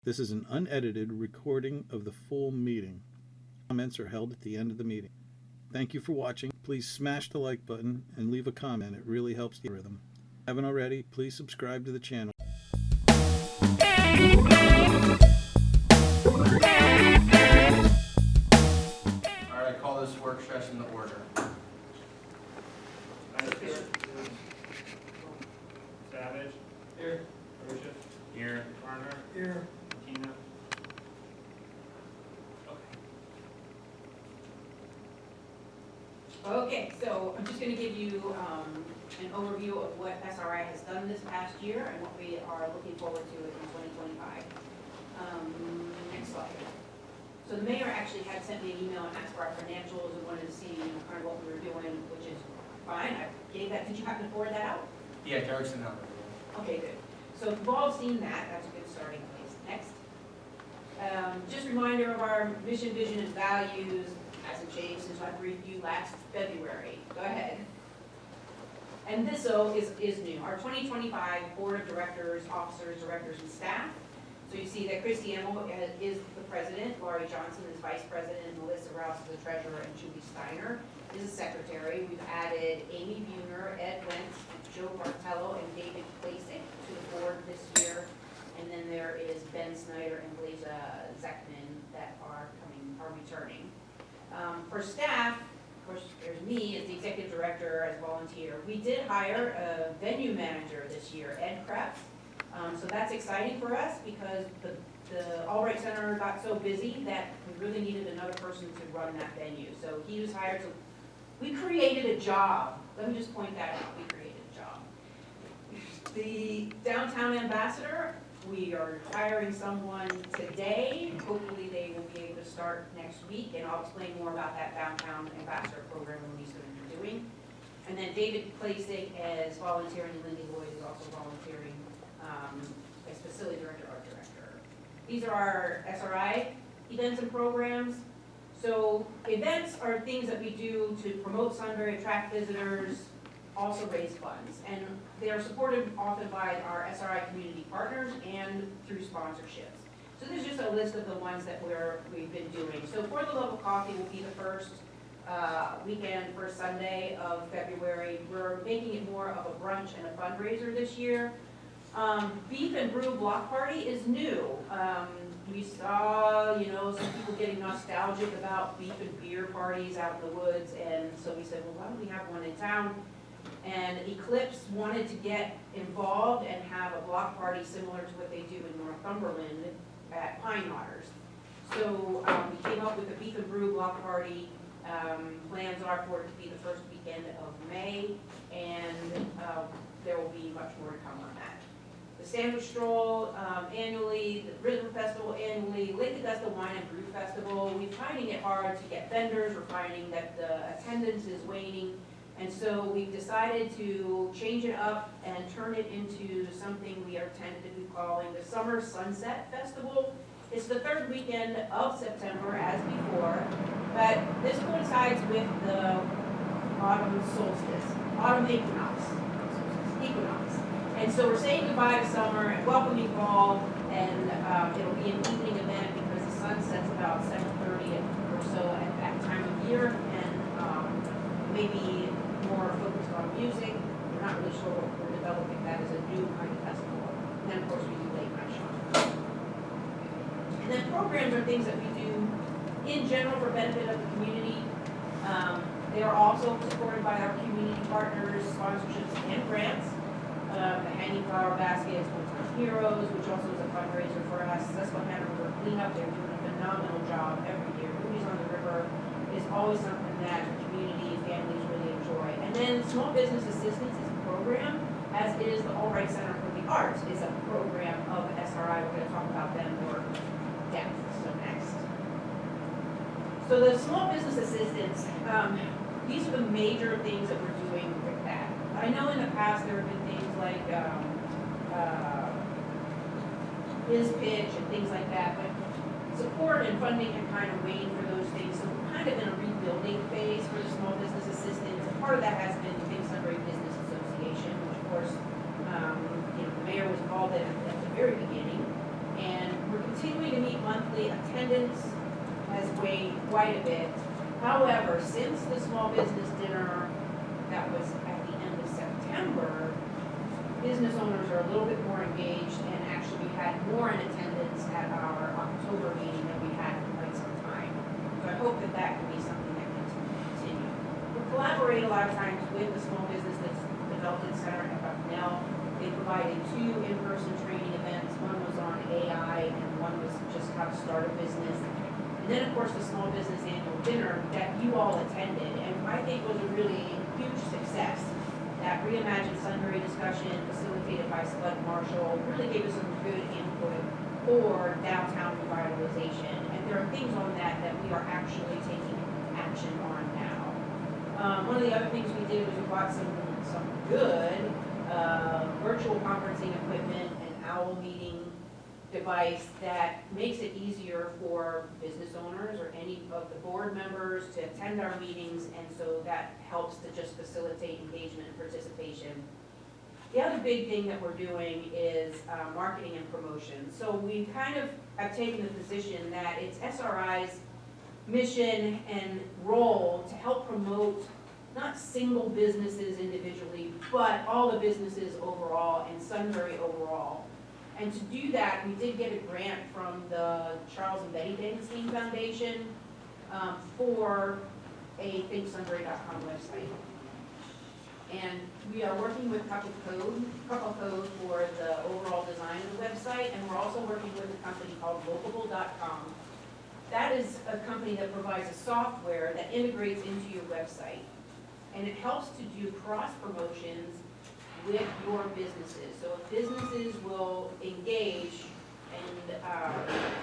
This is an unedited recording of the full meeting. Comments are held at the end of the meeting. Thank you for watching. Please smash the like button and leave a comment. It really helps the algorithm. If you haven't already, please subscribe to the channel. All right, I call this work session to order. Savage. Here. Russia. Here. Garner. Here. Tina. Okay, so I'm just going to give you an overview of what SRI has done this past year and what we are looking forward to in 2025. Next slide. So the mayor actually had sent me an email and asked for our financials and wanted to see kind of what we were doing, which is fine. I gave that. Did you happen to forward that out? Yeah, Derek's in number. Okay, good. So if you've all seen that, that's a good starting place. Next. Just a reminder of our mission, vision, and values. Hasn't changed since I briefed you last February. Go ahead. And this, though, is new. Our 2025 Board of Directors, Officers, Directors, and Staff. So you see that Christy Emmel is the president, Laurie Johnson is vice president, Melissa Rouse is the treasurer, and Julie Steiner is the secretary. We've added Amy Buhner, Ed Wentz, Joe Bartello, and David Klasick to the board this year. And then there is Ben Snyder and Blaza Zekman that are returning. For staff, of course, there's me as the executive director, as volunteer. We did hire a venue manager this year, Ed Krebs. So that's exciting for us because the Albright Center got so busy that we really needed another person to run that venue. So he was hired. So we created a job. Let me just point that out. We created a job. The downtown ambassador, we are hiring someone today. Hopefully they will be able to start next week, and I'll explain more about that downtown ambassador program when we start doing. And then David Klasick as volunteering, and Lindy Lloyd is also volunteering as facility director, art director. These are our SRI events and programs. So events are things that we do to promote Sunbury, attract visitors, also raise funds. And they are supported often by our SRI community partners and through sponsorships. So this is just a list of the ones that we've been doing. So For the Love of Coffee will be the first weekend, first Sunday of February. We're making it more of a brunch and a fundraiser this year. Beef and Brew Block Party is new. We saw, some people getting nostalgic about beef and beer parties out in the woods, and so we said, well, why don't we have one in town? And Eclipse wanted to get involved and have a block party similar to what they do in Northumberland at Pine Otters. So we came up with a Beef and Brew Block Party. Plans are for it to be the first weekend of May, and there will be much more to come on that. The Sandwich Stroll annually, the River Festival annually, Lake Augusta Wine and Brew Festival. We're finding it hard to get vendors. We're finding that the attendance is waning. And so we've decided to change it up and turn it into something we are tentatively calling the Summer Sunset Festival. It's the third weekend of September as before, but this coincides with the autumn solstice, autumn equinox. And so we're saying goodbye to summer and welcoming fall, and it'll be an evening event because the sun sets about 7:30 or so at that time of year, and maybe more focused on music. We're not really sure what we're developing that as a new kind of festival. And then of course we do late night shopping. And then programs are things that we do in general for benefit of the community. They are also supported by our community partners, sponsorships, and grants. The Hanging Flower Baskets, Hometown Heroes, which also is a fundraiser for us. Susquehanna River Cleanup, they're doing a phenomenal job every year. Movies on the River is always something that the community and families really enjoy. And then Small Business Assistance is a program, as is the Albright Center for the Arts is a program of SRI. We're going to talk about them more depth. So next. So the Small Business Assistance, these are the major things that we're doing with that. I know in the past there have been things like Biz Pitch and things like that, but support and funding have kind of waned for those things. So we're kind of in a rebuilding phase for the Small Business Assistance. And part of that has been the Big Sunbury Business Association, which of course, the mayor was involved in at the very beginning. And we're continuing Unfortunately, attendance has waned quite a bit. However, since the small business dinner that was at the end of September, business owners are a little bit more engaged, and actually we had more in attendance at our October meeting than we had in quite some time. So I hope that that can be something that can continue. We collaborate a lot of times with the small business development center at Bucknell. They provided 2 in-person training events. One was on AI and one was just how to start a business. And then, of course, the small business annual dinner that you all attended, and I think was a really huge success. That reimagined Sunbury discussion facilitated by Spud Marshall really gave us some good input for downtown revitalization. And there are things on that that we are actually taking action on now. One of the other things we did was we bought some good virtual conferencing equipment, an OWL meeting device that makes it easier for business owners or any of the board members to attend our meetings, and so that helps to just facilitate engagement and participation. The other big thing that we're doing is marketing and promotion. So we kind of have taken the position that it's SRI's mission and role to help promote not single businesses individually, but all the businesses overall and Sunbury overall. And to do that, we did get a grant from the Charles and Betty Dagenstein Foundation for a thinksunbury.com website. And we are working with Couple Code for the overall design of the website, and we're also working with a company called Locable.com. That is a company that provides a software that integrates into your website, and it helps to do cross promotions with your businesses. So if businesses will engage and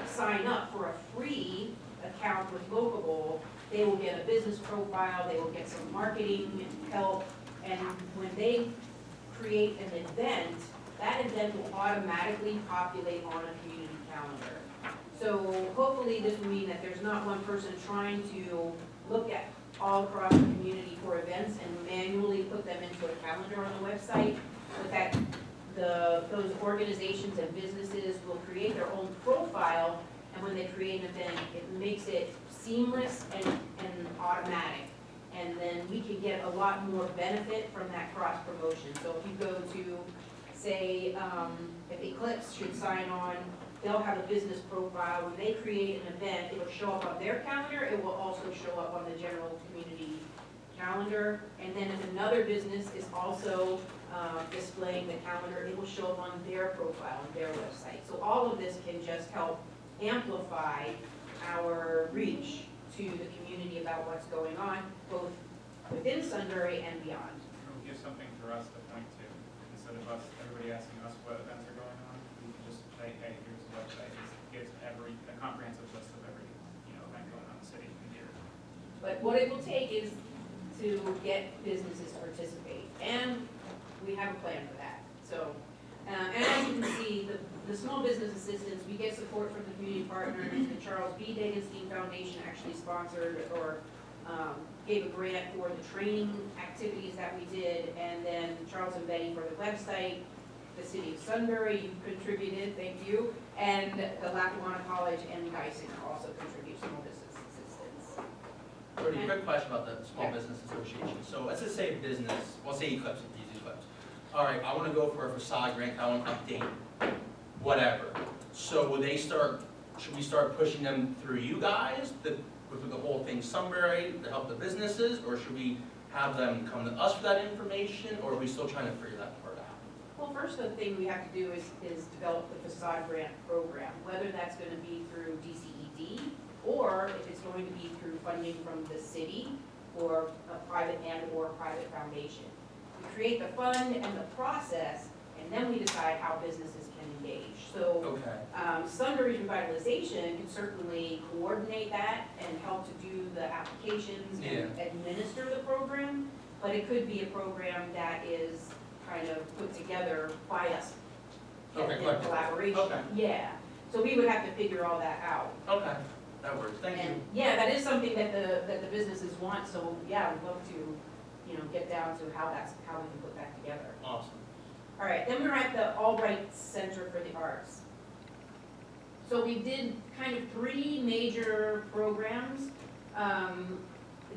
sign up for a free account with Locable, they will get a business profile, they will get some marketing help, and when they create an event, that event will automatically populate on a community calendar. So hopefully this will mean that there's not one person trying to look at all across the community for events and manually put them into a calendar on the website, but that those organizations and businesses will create their own profile, and when they create an event, it makes it seamless and automatic. And then we can get a lot more benefit from that cross promotion. So if you go to, say, if Eclipse should sign on, they'll have a business profile. When they create an event, it will show up on their calendar. It will also show up on the general community calendar. And then if another business is also displaying the calendar, it will show up on their profile, on their website. So all of this can just help amplify our reach to the community about what's going on, both within Sunbury and beyond. It will give something for us to point to, instead of everybody asking us what events are going on. We can just say, hey, here's the website. It gives a comprehensive list of every event going on in the city and here. But what it will take is to get businesses to participate, and we have a plan for that. So, and as you can see, the small business assistance, we get support from the community partners. The Charles B. Dagenstein Foundation actually sponsored or gave a grant for the training activities that we did, and then Charles and Betty for the website. The city of Sunbury, you contributed, thank you, and the Lackawanna College and Geisinger also contribute small business assistance. Pretty quick question about the Small Business Association. So let's just say business, well, say Eclipse, use Eclipse. All right, I want to go for a facade grant, I want to update, whatever. So will they start, should we start pushing them through you guys, with the whole thing Sunbury, to help the businesses, or should we have them come to us for that information, or are we still trying to figure that part out? Well, first the thing we have to do is develop the facade grant program, whether that's going to be through DCED or if it's going to be through funding from the city or a private foundation. We create the fund and the process, and then we decide how businesses can engage. So Sunbury's revitalization can certainly coordinate that and help to do the applications and administer the program, but it could be a program that is kind of put together by us in collaboration. Yeah, so we would have to figure all that out. Okay, that works, thank you. Yeah, that is something that the businesses want, so yeah, we'd love to, get down to how we can put that together. Awesome. All right, then we're at the Albright Center for the Arts. So we did kind of 3 major programs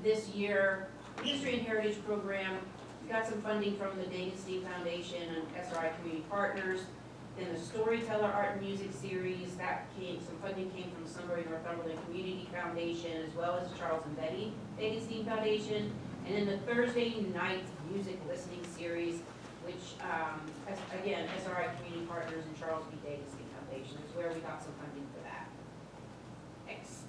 this year. History and Heritage Program, we got some funding from the Dagenstein Foundation and SRI Community Partners. Then the Storyteller Art and Music Series, some funding came from Sunbury Northumberland Community Foundation, as well as Charles and Betty Dagenstein Foundation. And then the Thursday Night Music Listening Series, which, again, SRI Community Partners and Charles B. Dagenstein Foundation is where we got some funding for that. Next.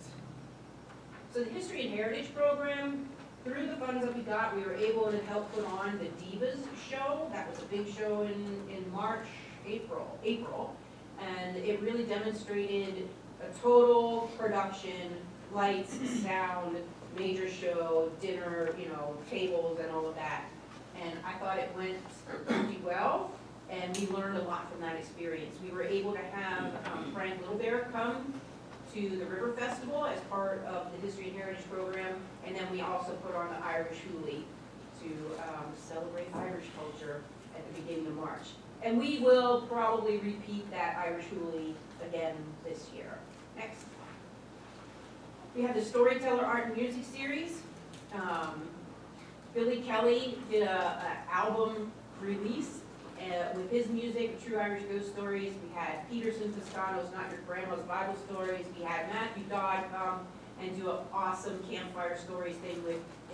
So the History and Heritage Program, through the funds that we got, we were able to help put on the Divas show. That was a big show in April, and it really demonstrated a total production, lights, sound, major show, dinner, tables and all of that. And I thought it went pretty well, and we learned a lot from that experience. We were able to have Frank Littlebear come to the River Festival as part of the History and Heritage Program, and then we also put on the Irish Hoolie to celebrate Irish culture at the beginning of March. And we will probably repeat that Irish Hoolie again this year. Next. We have the Storyteller Art and Music Series. Billy Kelly did an album release with his music, True Irish Ghost Stories. We had Peterson Toscano's Not Your Grandma's Bible Stories. We had Matthew Dodd come and do an awesome campfire stories thing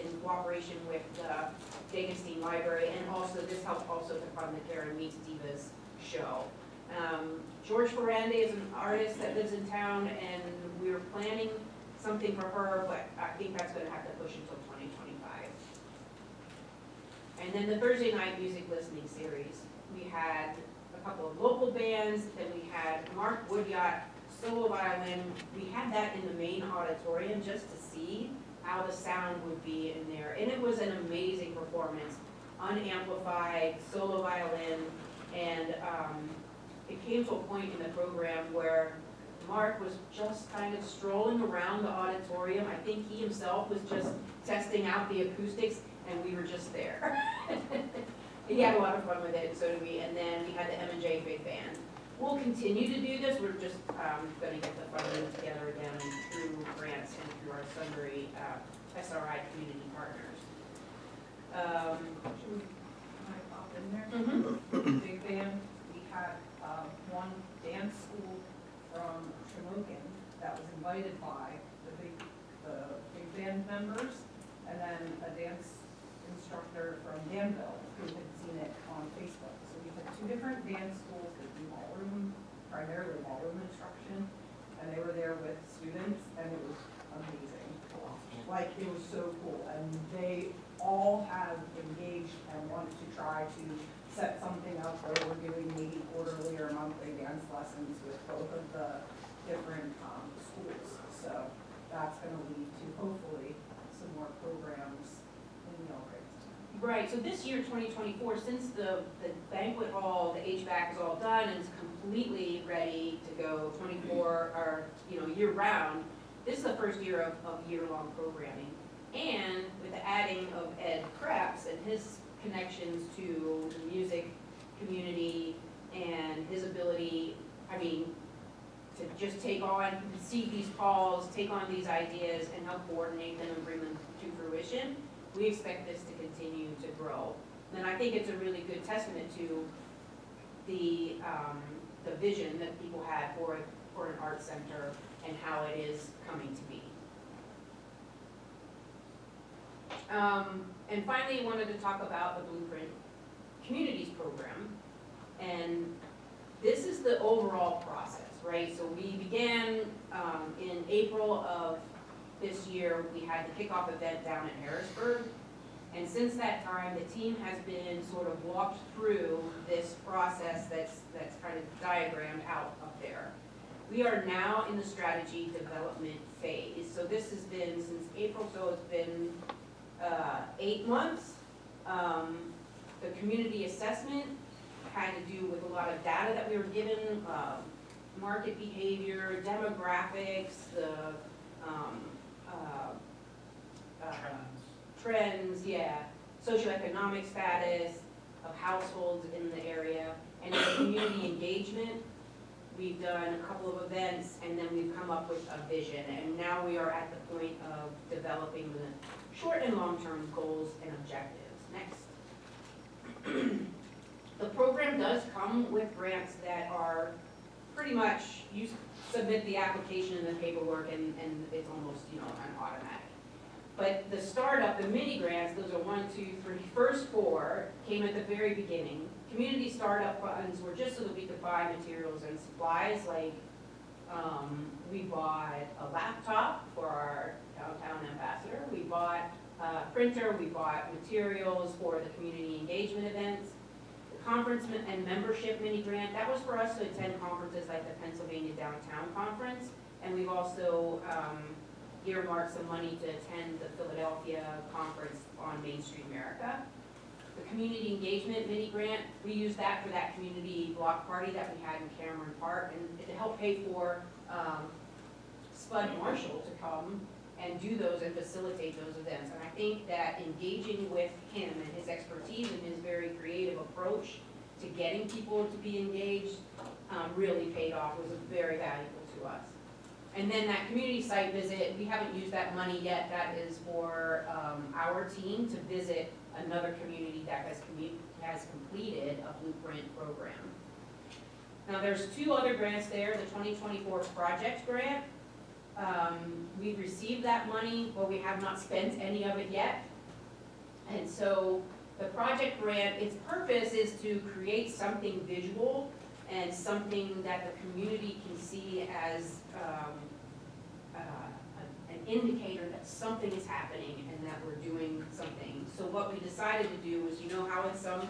in cooperation with the Dagenstein Library, and also this helped also to fund the Karen Meets Divas show. George Ferrande is an artist that lives in town, and we were planning something for her, but I think that's gonna have to push until 2025. And then the Thursday Night Music Listening Series, we had a couple of local bands, then we had Mark Woodyacht, solo violin. We had that in the main auditorium just to see how the sound would be in there. And it was an amazing performance, unamplified, solo violin, and it came to a point in the program where Mark was just kind of strolling around the auditorium. I think he himself was just testing out the acoustics, and we were just there. He had a lot of fun with it, and so did we. And then we had the M&J Big Band. We'll continue to do this. We're just going to get the funding together again through grants and through our Sunbury SRI community partners. Can I pop in there? Big band, we had one dance school from Shamokin that was invited by the big band members, and then a dance instructor from Danville who had seen it on Facebook. So we had 2 different dance schools that do ballroom, primarily ballroom instruction, and they were there with students, and it was amazing. Like, it was so cool, and they all have engaged and wanted to try to set something up where we're doing maybe quarterly or monthly dance lessons with both of the different schools. So that's gonna lead to hopefully some more programs in the Millgrave. Right, so this year, 2024, since the banquet hall, the HVAC is all done and it's completely ready to go 24 or, year round, this is the first year of year-long programming. And with the adding of Ed Krebs and his connections to the music community and his ability, to just take on, see these calls, take on these ideas and help coordinate them and bring them to fruition, we expect this to continue to grow. And I think it's a really good testament to the vision that people had for an art center and how it is coming to be. And finally, I wanted to talk about the Blueprint Communities Program. And this is the overall process, right? So we began in April of this year. We had the kickoff event down in Harrisburg. And since that time, the team has been sort of walked through this process that's kind of diagrammed out up there. We are now in the strategy development phase. So this has been since April, so it's been 8 months. The community assessment had to do with a lot of data that we were given, market behavior, demographics, the trends, socioeconomic status of households in the area, and the community engagement. we've done a couple of events, and then we've come up with a vision. And now we are at the point of developing the short and long-term goals and objectives. Next. The program does come with grants that are pretty much, you submit the application and the paperwork, and it's almost, you know, an automatic. But the startup, the mini grants, those are 1, 2, 3, first 4 came at the very beginning. Community startup funds were just so that we could buy materials and supplies, like we bought a laptop for our downtown ambassador, we bought a printer, we bought materials for the community engagement events. The conference and membership mini grant, that was for us to attend conferences like the Pennsylvania Downtown Conference, and we've also earmarked some money to attend the Philadelphia conference on Main Street America. The community engagement mini grant, we used that for that community block party that we had in Cameron Park, and to help pay for Spud Marshall to come and do those and facilitate those events. And I think that engaging with him and his expertise and his very creative approach to getting people to be engaged really paid off, was very valuable to us. And then that community site visit, we haven't used that money yet. That is for our team to visit another community that has completed a blueprint program. Now, there's 2 other grants there, the 2024 project grant. We've received that money, but we have not spent any of it yet. And so the project grant, its purpose is to create something visual and something that the community can see as an indicator that something is happening and that we're doing something. So what we decided to do was, you know how in some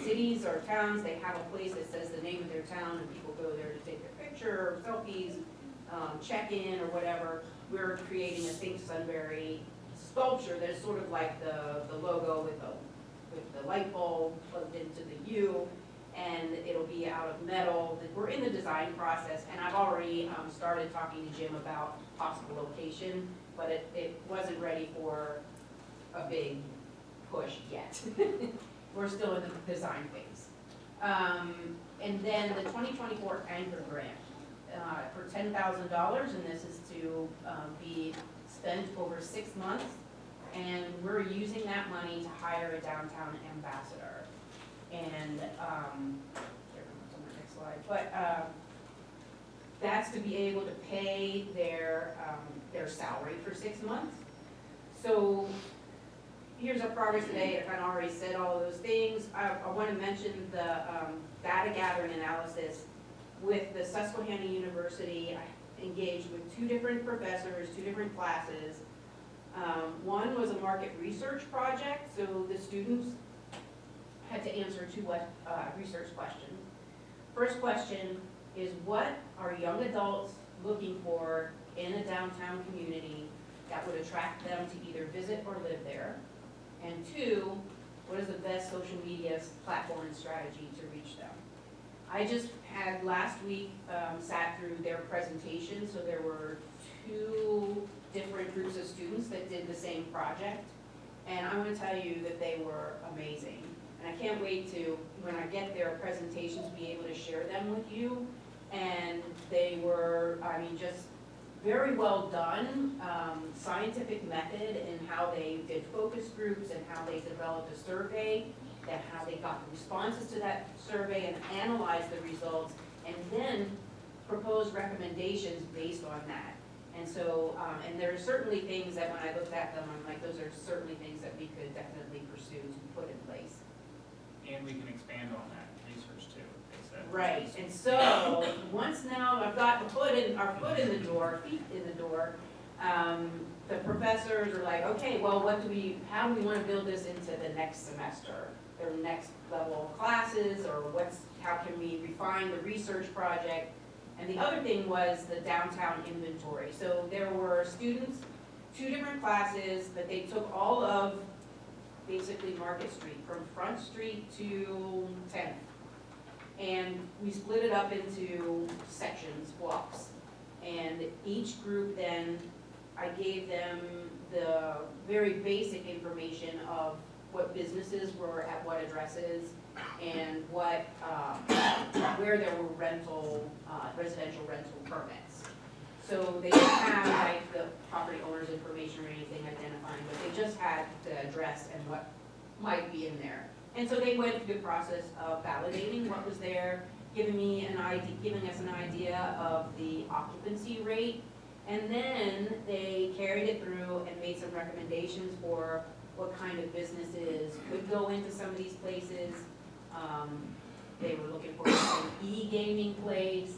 cities or towns, they have a place that says the name of their town and people go there to take their picture or selfies, check in or whatever. We're creating a Think Sunbury sculpture that's sort of like the logo with the light bulb plugged into the U, and it'll be out of metal. We're in the design process, and I've already started talking to Jim about possible location, but it wasn't ready for a big push yet. We're still in the design phase. And then the 2024 anchor grant for $10,000, and this is to be spent over 6 months. And we're using that money to hire a downtown ambassador. And, it's on the next slide, but that's to be able to pay their salary for 6 months. So here's our progress today. I kind of already said all of those things. I want to mention the data gathering analysis with the Susquehanna University. I engaged with 2 different professors, 2 different classes. One was a market research project, so the students had to answer 2 research questions. First question is, what are young adults looking for in a downtown community that would attract them to either visit or live there? And 2, what is the best social media platform and strategy to reach them? I just had last week sat through their presentation, so there were 2 different groups of students that did the same project, and I want to tell you that they were amazing. And I can't wait to, when I get their presentations, be able to share them with you. And they were, I mean, just very well done, scientific method in how they did focus groups and how they developed a survey, and how they got the responses to that survey and analyzed the results, and then proposed recommendations based on that. And so, and there are certainly things that when I looked at them, I'm like, those are certainly things that we could definitely pursue to put in place. And we can expand on that research too, they said. Right, and so, once now I've got our foot in the door, feet in the door, the professors are like, okay, well, how do we want to build this into the next semester? Their next level of classes, or how can we refine the research project? And the other thing was the downtown inventory. So there were students, 2 different classes, but they took all of basically Market Street, from Front Street to 10th. And we split it up into sections, blocks. And each group then, I gave them the very basic information of what businesses were at what addresses, and what, where there were residential rental permits. So they didn't have like the property owner's information or anything identifying, but they just had the address and what might be in there. And so they went through the process of validating what was there, giving us an idea of the occupancy rate. And then they carried it through and made some recommendations for what kind of businesses could go into some of these places. They were looking for an e-gaming place,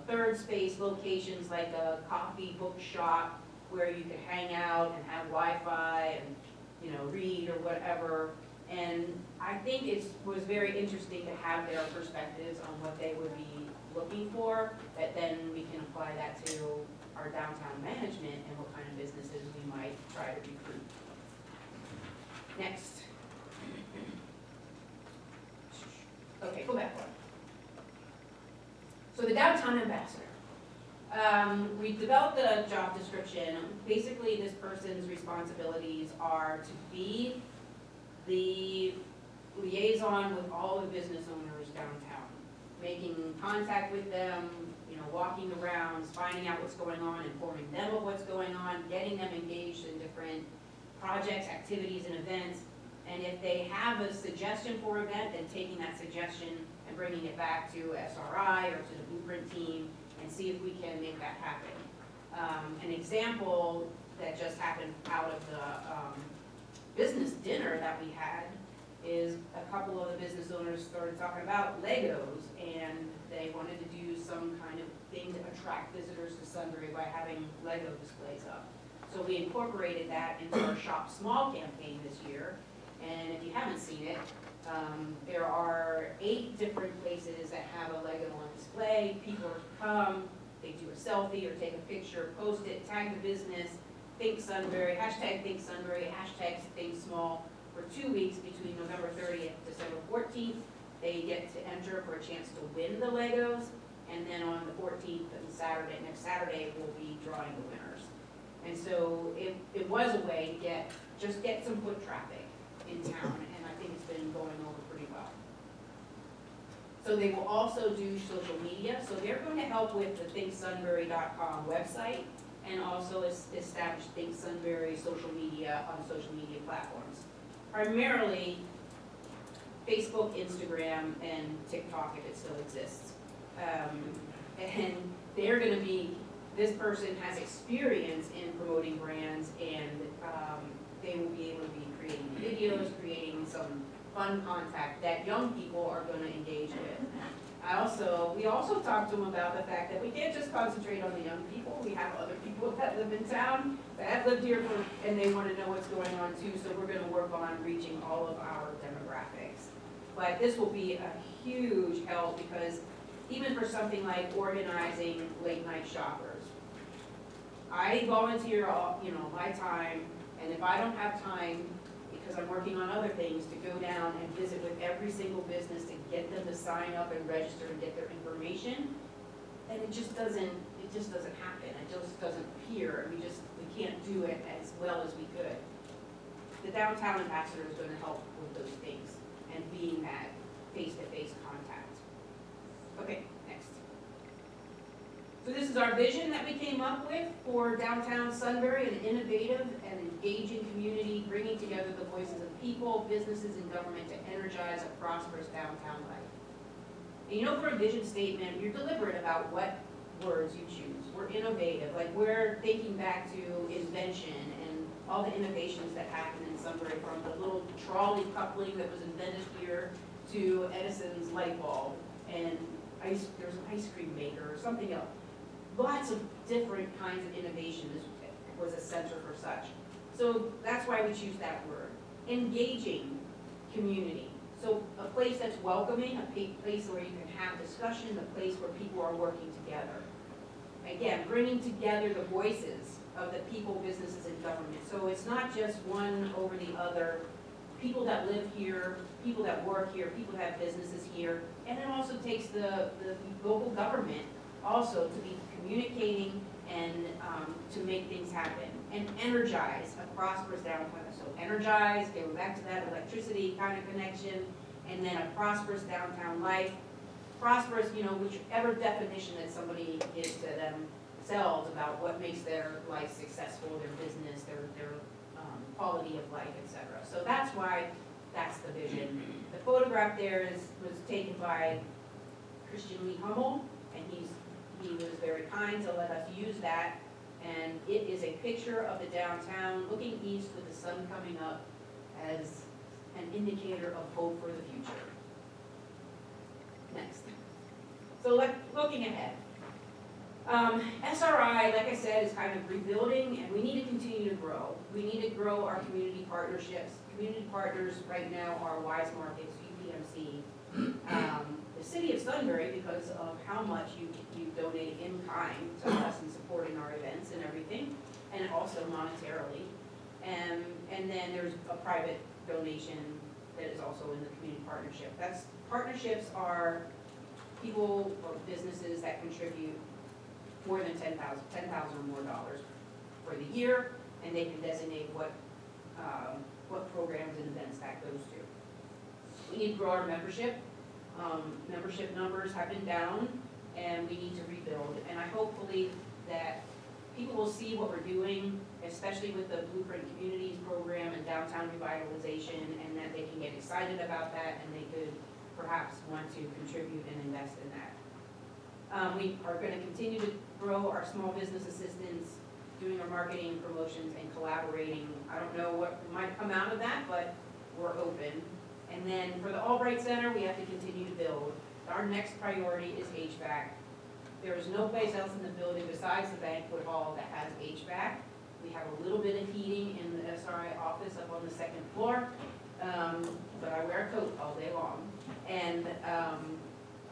third space locations like a coffee bookshop where you could hang out and have Wi-Fi and, you know, read or whatever. And I think it was very interesting to have their perspectives on what they would be looking for, that then we can apply that to our downtown management and what kind of businesses we might try to recruit. Next. Okay, go back one. So the downtown ambassador. We developed a job description. Basically, this person's responsibilities are to be the liaison with all the business owners downtown, making contact with them, you know, walking the rounds, finding out what's going on, informing them of what's going on, getting them engaged in different projects, activities, and events. And if they have a suggestion for an event, then taking that suggestion and bringing it back to SRI or to the Blueprint team and see if we can make that happen. An example that just happened out of the business dinner that we had is a couple of the business owners started talking about Legos, and they wanted to do some kind of thing to attract visitors to Sunbury by having Lego displays up. So we incorporated that into our Shop Small campaign this year. And if you haven't seen it, there are 8 different places that have a Lego on display. People come, they do a selfie or take a picture, post it, tag the business, Think Sunbury, hashtag Think Sunbury, hashtag Think Small. For 2 weeks between November 30th and December 14th, they get to enter for a chance to win the Legos. And then on the 14th and Saturday, next Saturday, we'll be drawing the winners. And so it was a way to get some foot traffic in town, and I think it's been going over pretty well. So they will also do social media, so they're going to help with the thinksunbury.com website and also establish Think Sunbury social media on social media platforms. Primarily Facebook, Instagram, and TikTok if it still exists. And they're going to be, this person has experience in promoting brands, and they will be able to be creating videos, creating some fun contact that young people are going to engage with. We also talked to them about the fact that we can't just concentrate on the young people. We have other people that live in town that have lived here and they want to know what's going on too, so we're going to work on reaching all of our demographics. But this will be a huge help because even for something like organizing late night shoppers, I volunteer all, my time, and if I don't have time, because I'm working on other things, to go down and visit with every single business to get them to sign up and register and get their information, and it just doesn't happen. It just doesn't appear. We can't do it as well as we could. The downtown ambassador is going to help with those things and being that face-to-face contact. Okay, next. So this is our vision that we came up with for downtown Sunbury, an innovative and engaging community, bringing together the voices of people, businesses, and government to energize a prosperous downtown life. And for a vision statement, you're deliberate about what words you choose. We're innovative, like we're thinking back to invention and all the innovations that happened in Sunbury, from the little trolley coupling that was invented here to Edison's light bulb, and there's an ice cream maker or something else. Lots of different kinds of innovation was a center for such. So that's why we choose that word. Engaging community. So a place that's welcoming, a place where you can have discussion, a place where people are working together. Again, bringing together the voices of the people, businesses, and government. So it's not just one over the other. People that live here, people that work here, people that have businesses here, and it also takes the local government also to be communicating and to make things happen and energize a prosperous downtown. So energize, going back to that electricity kind of connection, and then a prosperous downtown life. Prosperous, you know, whichever definition that somebody gives to themselves about what makes their life successful, their business, their quality of life, etc. So that's why that's the vision. The photograph there was taken by Christian Lee Hummel, and he was very kind to let us use that. And it is a picture of the downtown looking east with the sun coming up as an indicator of hope for the future. Next. So looking ahead. SRI, like I said, is kind of rebuilding, and we need to continue to grow. We need to grow our community partnerships. Community partners right now are Wise Markets, UPMC, the city of Sunbury, because of how much you donate in kind to us in supporting our events and everything, and also monetarily. And then there's a private donation that is also in the community partnership. Partnerships are people or businesses that contribute more than $10,000 or more dollars for the year, and they can designate what programs and events that goes to. We need to grow our membership. Membership numbers have been down, and we need to rebuild. And I hopefully that people will see what we're doing, especially with the Blueprint Communities program and downtown revitalization, and that they can get excited about that, and they could perhaps want to contribute and invest in that. We are going to continue to grow our small business assistance, doing our marketing, promotions, and collaborating. I don't know what might come out of that, but we're open. And then for the Albright Center, we have to continue to build. Our next priority is HVAC. There is no place else in the building besides the banquet hall that has HVAC. We have a little bit of heating in the SRI office up on the second floor, but I wear a coat all day long. And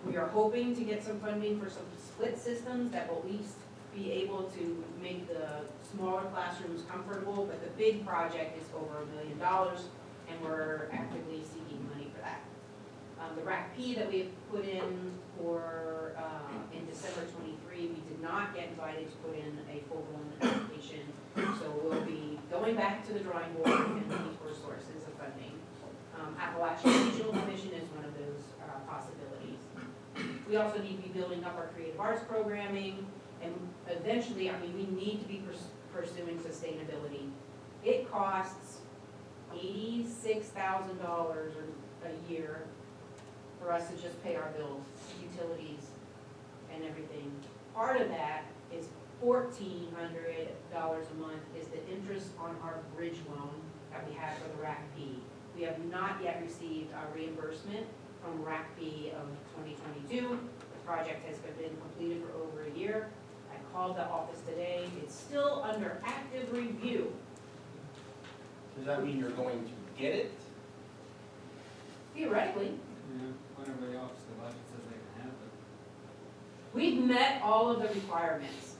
we are hoping to get some funding for some split systems that will at least be able to make the smaller classrooms comfortable, but the big project is over $1 million, and we're actively seeking money for that. The RACP that we have put in for, in December 23, we did not get invited to put in a full-blown application, so we'll be going back to the drawing board and looking for sources of funding. Appalachian Regional Commission is one of those possibilities. We also need to be building up our creative arts programming, and eventually, I mean, we need to be pursuing sustainability. It costs $86,000 a year for us to just pay our bills, utilities, and everything. Part of that is $1,400 a month is the interest on our bridge loan that we have for the RACP. We have not yet received our reimbursement from RACP of 2022. The project has been completed for over a year. I called the office today. It's still under active review. Does that mean you're going to get it? Theoretically. Yeah, whenever the office of budget says they can have it. We've met all of the requirements.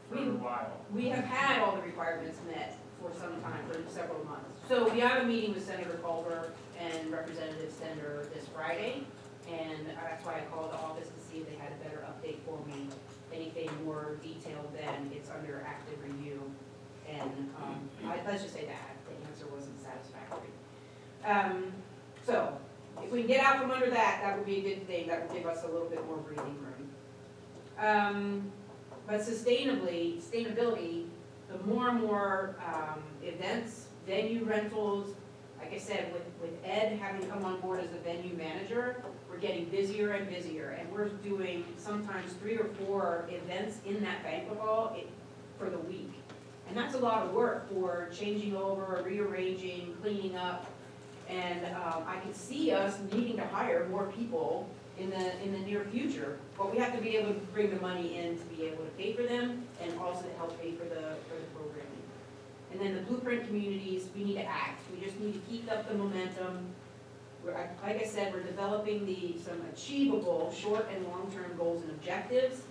For a while. We have had all the requirements met for some time, for several months. So we have a meeting with Senator Culver and Representative Stender this Friday, and that's why I called the office to see if they had a better update for me. Anything more detailed than it's under active review. And let's just say that the answer wasn't satisfactory. So if we can get out from under that, that would be a good thing. That would give us a little bit more breathing room. But sustainability, the more and more events, venue rentals, like I said, with Ed having come on board as the venue manager, we're getting busier and busier, and we're doing sometimes 3 or 4 events in that banquet hall for the week. And that's a lot of work for changing over, rearranging, cleaning up, and I could see us needing to hire more people in the near future, but we have to be able to bring the money in to be able to pay for them and also to help pay for the programming. And then the Blueprint Communities, we need to act. We just need to keep up the momentum. Like I said, we're developing some achievable short and long-term goals and objectives.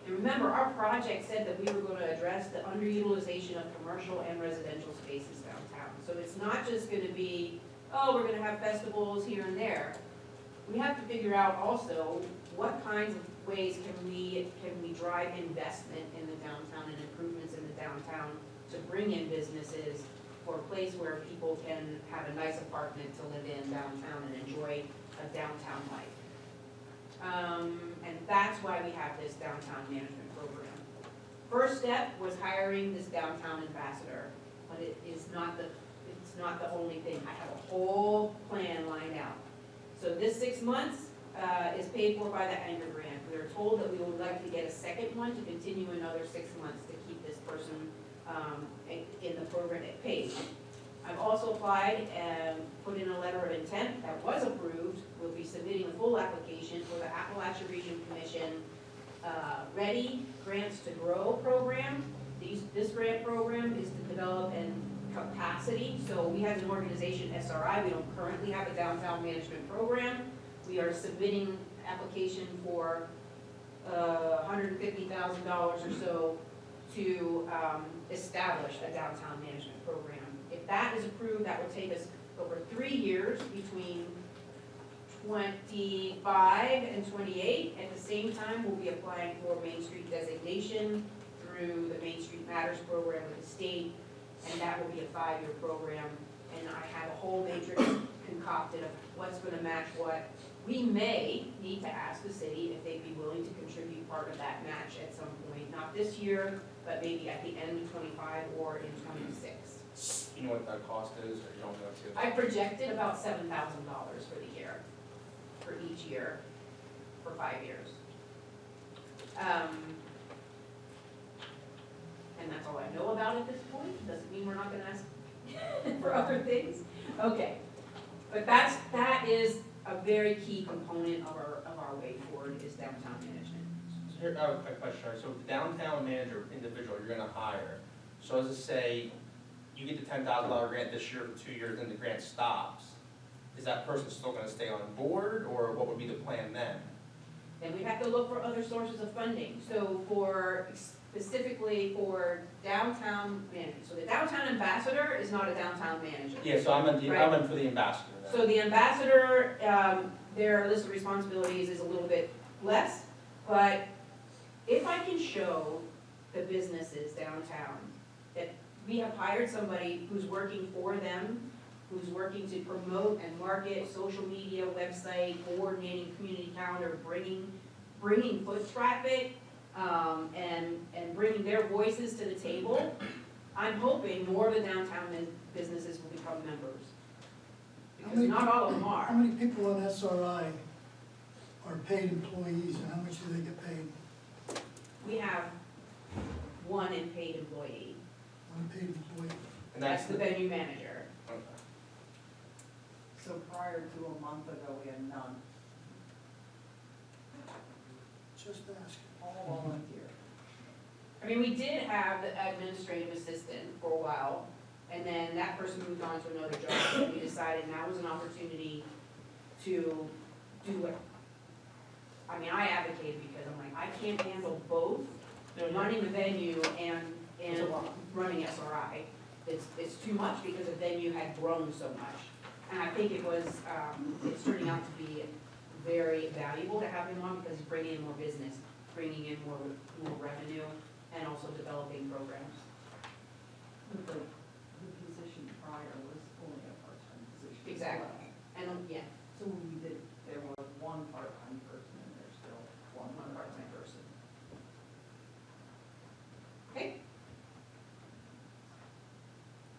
And remember, our project said that we were going to address the underutilization of commercial and residential spaces downtown. So it's not just going to be, oh, we're going to have festivals here and there. We have to figure out also what kinds of ways can we drive investment in the downtown and improvements in the downtown to bring in businesses for a place where people can have a nice apartment to live in downtown and enjoy a downtown life. And that's why we have this downtown management program. First step was hiring this downtown ambassador, but it's not the only thing. I have a whole plan lined out. So this 6 months is paid for by the Anger Grant. We are told that we would like to get a second one to continue another 6 months to keep this person in the program at paid. I've also applied and put in a letter of intent that was approved. We'll be submitting a full application for the Appalachia Region Commission Ready Grants to Grow program. This grant program is to develop an capacity. So we have an organization, SRI, we don't currently have a downtown management program. We are submitting application for $150,000 or so to establish a downtown management program. If that is approved, that will take us over 3 years between 25 and 28. At the same time, we'll be applying for Main Street designation through the Main Street Matters program with the state, and that will be a 5-year program. And I have a whole matrix concocted of what's gonna match what. We may need to ask the city if they'd be willing to contribute part of that match at some point, not this year, but maybe at the end of 25 or in 26. You know what that cost is, or you don't know too? I projected about $7,000 for the year, for each year, for 5 years. And that's all I know about at this point. Doesn't mean we're not gonna ask for other things. Okay, but that is a very key component of our way forward is downtown management. So here, I have a question, sorry. So the downtown manager individual you're gonna hire, so as to say, you get the $10,000 grant this year for 2 years, then the grant stops, is that person still gonna stay on board, or what would be the plan then? And we have to look for other sources of funding. So specifically for downtown management. So the downtown ambassador is not a downtown manager. Yeah, so I'm in Right. for the ambassador then. So the ambassador, their list of responsibilities is a little bit less, but if I can show the businesses downtown that we have hired somebody who's working for them, who's working to promote and market social media, website, coordinating community calendar, bringing foot traffic, and bringing their voices to the table, I'm hoping more of the downtown businesses will become members. Because not all of them How are. many people on SRI are paid employees, and how much do they get paid? We have one paid employee. One paid employee? And That's the venue manager. Okay. So prior to a month ago, we had none, Just asking. all volunteer. I mean, we did have the administrative assistant for a while, and then that person moved on to another job, and we decided now was an opportunity to do it. I mean, I advocated because I'm like, I can't handle both, running the venue and running SRI. It's too much because the venue had grown so much. And I think it's turning out to be very valuable to have him on because he's bringing in more business, bringing in more revenue, and also developing programs. But the position prior was only a part-time position. Exactly. And, yeah, So we did, there was one part-time person and there's still one one part-time. part-time person. Okay?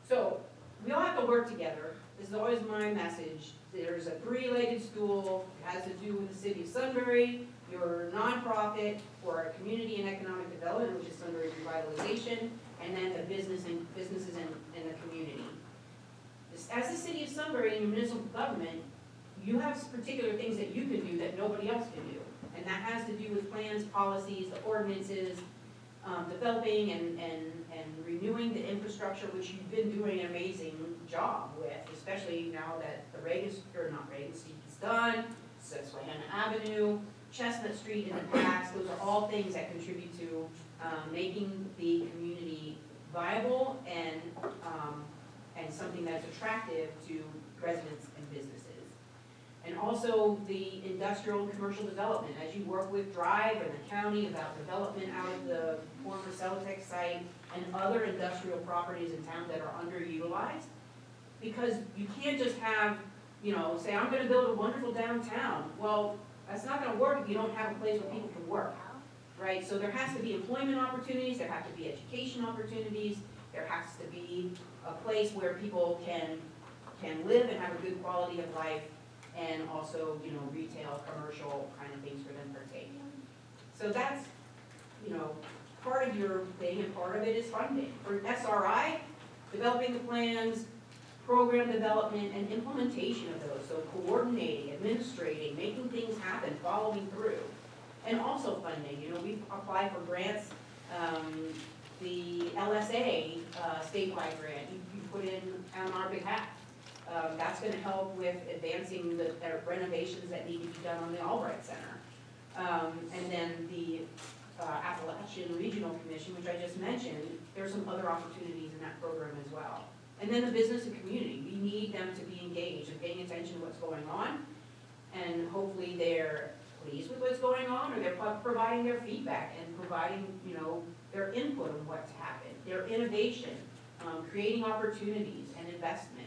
So, we all have to work together. This is always my message. There's a three-legged stool. It has to do with the city of Sunbury, your nonprofit for our community and economic development, which is Sunbury Revitalization, and then the businesses in the community. As the city of Sunbury and your municipal government, you have particular things that you can do that nobody else can do. And that has to do with plans, policies, the ordinances, developing and renewing the infrastructure, which you've been doing an amazing job with, especially now that the Reagan Street is done, Susquehanna Avenue, Chestnut Street in the past. Those are all things that contribute to making the community viable and something that's attractive to residents and businesses. And also the industrial and commercial development, as you work with Drive and the county about development out of the former Celotex site and other industrial properties in town that are underutilized. Because you can't just have, say, I'm gonna build a wonderful downtown. Well, that's not gonna work if you don't have a place where people can work, right? So there has to be employment opportunities, there have to be education opportunities, there has to be a place where people can live and have a good quality of life, and also, retail, commercial kind of things for them to partake in. So that's, part of your thing, and part of it is funding. For SRI, developing the plans, program development, and implementation of those, so coordinating, administrating, making things happen, following through. And also funding, we've applied for grants, the LSA statewide grant, you put in on our behalf. That's gonna help with advancing the renovations that need to be done on the Albright Center. And then the Appalachian Regional Commission, which I just mentioned, there's some other opportunities in that program as well. And then the business and community, we need them to be engaged and paying attention to what's going on. And hopefully they're pleased with what's going on, or they're providing their feedback and providing, their input on what's happened, their innovation, creating opportunities and investment.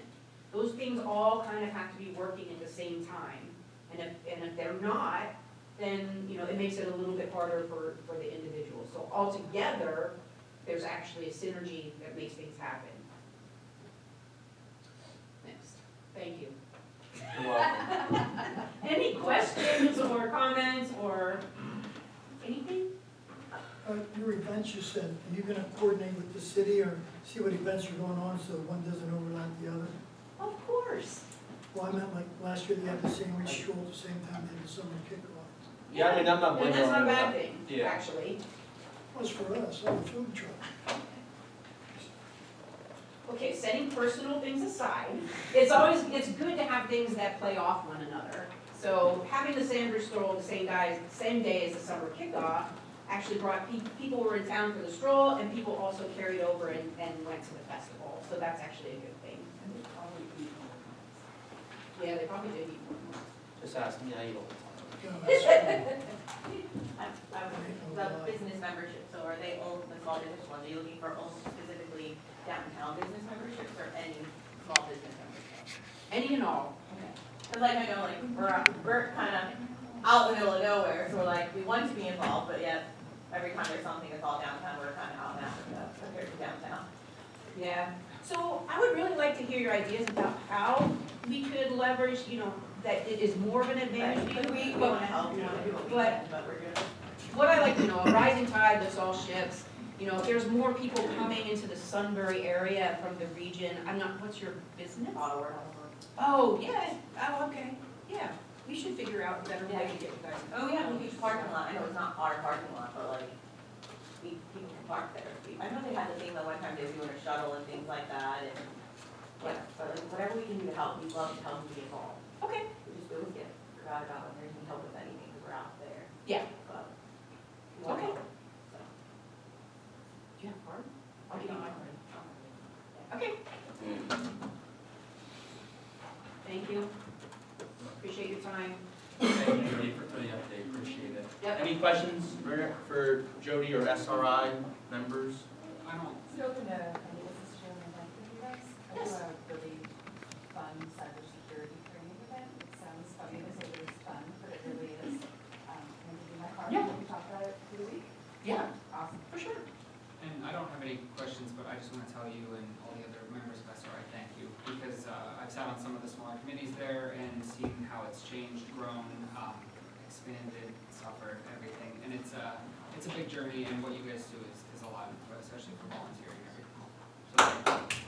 Those things all kind of have to be working at the same time. And if they're not, then, it makes it a little bit harder for the individual. So altogether, there's actually a synergy that makes things happen. Next, thank you. You're welcome. Any questions or comments or anything? Your events, you said, are you gonna coordinate with the city or see what events are going on so one doesn't overlap the other? Of course. Well, I meant like last year they had the sandwich stroll at the same time they had the summer kickoff. Yeah, I mean, I'm not And blaming that's not a anyone. bad thing, Yeah. actually. Well, it's for us, I'm a food truck. Okay, setting personal things aside, it's good to have things that play off one another. So having the sandwich stroll the same day as the summer kickoff actually brought people were in town for the stroll, and people also carried over and went to the festival. So that's actually a good thing. Yeah, they probably did eat more. Just ask me, I eat all the time. Yeah, that's true. The business membership, so are they all the small business ones, are you looking for only specifically downtown business memberships or any small business memberships? Any and all. Cause like I know, like, we're kind of out in the middle of nowhere, so we're like, we want to be involved, but yet every time there's something that's all downtown, we're kind of out in Africa compared to downtown. Yeah, so I would really like to hear your ideas about how we could leverage, that it is more of an advantage to Because you. we wanna help, we wanna do what we can, but we're doing. What I like to know, a rising tide lifts all ships. If there's more people coming into the Sunbury area from the region, what's your business? Auto warehouse. Oh, yeah, okay, yeah. We should figure out a better way to get you guys. Oh, we have a huge parking lot, I know it's not our parking lot, but like, people can park there. I know they had the thing that one time they were doing a shuttle and things like that, and, yeah, but like, whatever we can do to help, we'd love to help and be involved. Okay. We just always get forgot about when there's any help with anything, because we're out there, Yeah, but. we want Okay. help, so. do you have a card? I'll I'll give you my card. Okay. Thank you. Appreciate your time. Thank you, Jody, for the update, appreciate it. Yep. Any questions for Jody or SRI members? I don't, So open to any business sharing event with you guys? I do Yes. a really fun cybersecurity training event. It sounds funny to say that it's fun, but it really is. Can I give you my card? Yeah. Can we talk about it through the week? Yeah, Awesome. for sure. and I don't have any questions, but I just want to tell you and all the other members of SRI, thank you. Because I've sat on some of the smaller committees there and seen how it's changed, grown, expanded, suffered, everything. And it's a big journey, and what you guys do is a lot, especially for volunteering and everything. So thank you.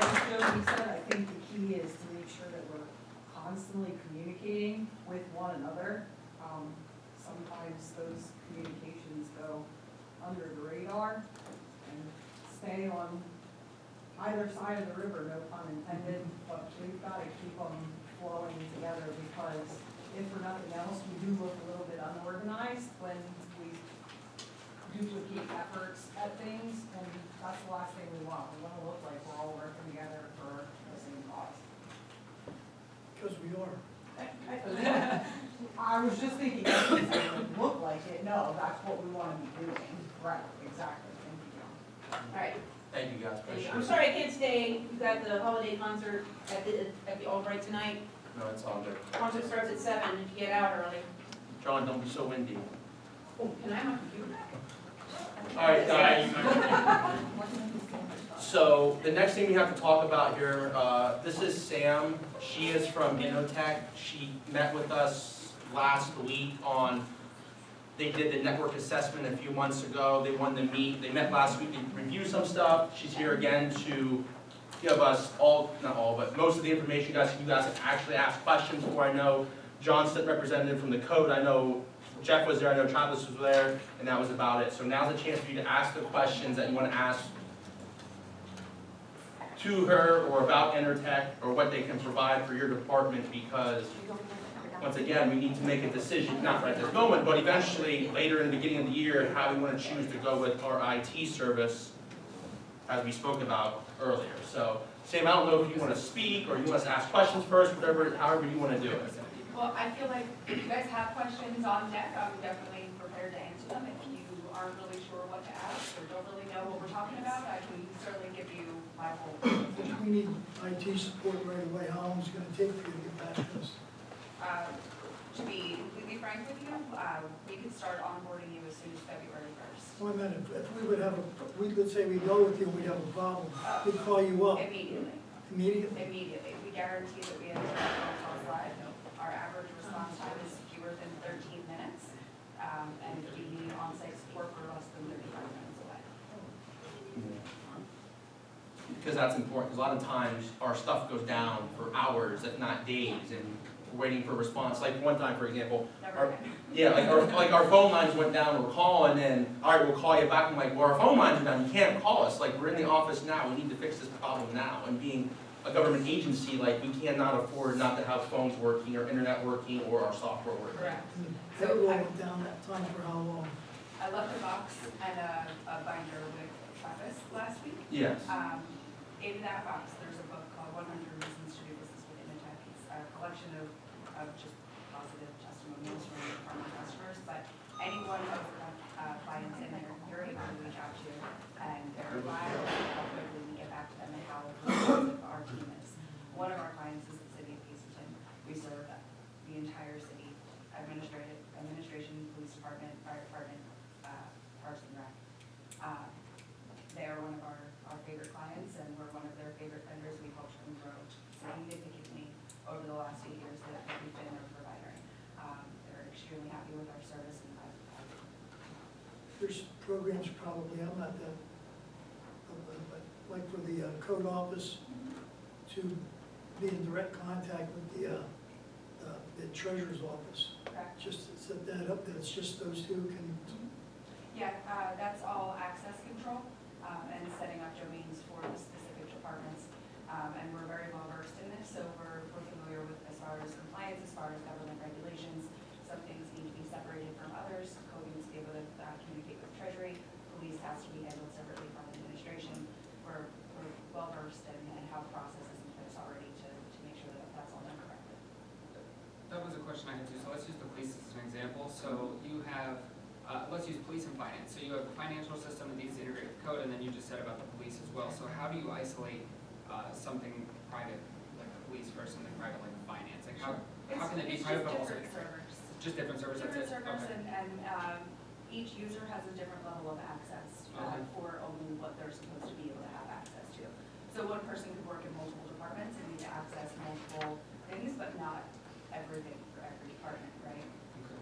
As Jody said, I think the key is to make sure that we're constantly communicating with one another. Sometimes those communications go under the radar and stay on either side of the river, no pun intended, but we've got to keep them flowing together, because if for nothing else, we do look a little bit unorganized when we duplicate efforts at things, and that's the last thing we want. We want to look like we're all working together for the same cause. Because we are. I was just thinking, that it doesn't look like it, no, that's what we wanna be doing, right, exactly, thank you. All right, Thank you guys, thank you. appreciate I'm it. sorry I can't stay. We've got the holiday concert at the Albright tonight. No, it's all good. Concert starts at 7, if you get out early. John, don't be so windy. Oh, can I have my computer back? All right, guys. So the next thing we have to talk about here, this is Sam. She is from Innotech. She met with us last week on, they did the network assessment a few months ago. They wanted to meet, they met last week to review some stuff. She's here again to give us all, not all, but most of the information you guys have actually asked questions for. I know John's the representative from the code. I know Jeff was there, I know Travis was there, and that was about it. So now's a chance for you to ask the questions that you want to ask to her or about Intertech or what they can provide for your department, because once again, we need to make a decision, not right this moment, but eventually later in the beginning of the year, how we want to choose to go with our IT service, as we spoke about earlier. So Sam, I don't know if you want to speak or you want us to ask questions first, whatever, however you want to do it. Well, I feel like if you guys have questions on deck, I'm definitely prepared to answer them. If you aren't really sure what to ask or don't really know what we're talking about, I can certainly give you my whole. If we need IT support right away, how long is it gonna take for you to get back to us? To be completely frank with you, we could start onboarding you as soon as February 1st. One minute, if we would have let's say we go with you, we'd have a problem, we'd call you up Immediately, immediately. immediately. We guarantee that we have phone calls live. Our average response time is fewer than 13 minutes. And if we need on-site support, we're less than 35 minutes away. Because that's important, because a lot of times our stuff goes down for hours, if not days, and we're waiting for a response. Like one time, for example, Never our, again. yeah, like our phone lines went down, we're calling, and then, all right, we'll call you back. I'm like, well, our phone lines are down, you can't call us. Like, we're in the office now, we need to fix this problem now. And being a government agency, like, we cannot afford not to have phones working, or internet working, or our software working. Correct. They roll it down that time for how long? I left a box and a binder with Travis last week. Yes. In that box, there's a book called 100 Reasons to Do Business with Innotech. It's a collection of just positive testimonials from department customers, but any one of the clients in there, you're able to reach out to and verify how quickly we get back to them and how responsive our team is. One of our clients is the city of Peaceton. We serve the entire city, administration, police department, fire department, Parks and Rec. They are one of our favorite clients, and we're one of their favorite vendors. We've helped them grow significantly over the last few years that we've been their provider. They're extremely happy with our service, and There's programs probably, I'm not that, but like for the code office, to be in direct contact with the treasurer's office. correct? Just to set that up, that it's just those two can, Yeah, that's all access control and setting up domains for the specific departments. And we're very well versed in this, so we're familiar with as far as compliance, as far as government regulations. Some things need to be separated from others. Code needs to be able to communicate with Treasury. Police has to be handled separately from administration. We're well versed and have processes in place already to make sure that that's all done correctly. That was a question I had too, so let's use the police as an example. So you have, let's use police and finance. So you have a financial system that needs to integrate with code, and then you just said about the police as well. So how do you isolate something private, like the police, versus something private, like finance? Like how can they be private but also? It's just different servers. Just different servers, that's it? Different servers, Okay. and each user has a different level of access Okay. for only what they're supposed to be able to have access to. So one person could work in multiple departments and need to access multiple things, but not everything for every department, right? Okay.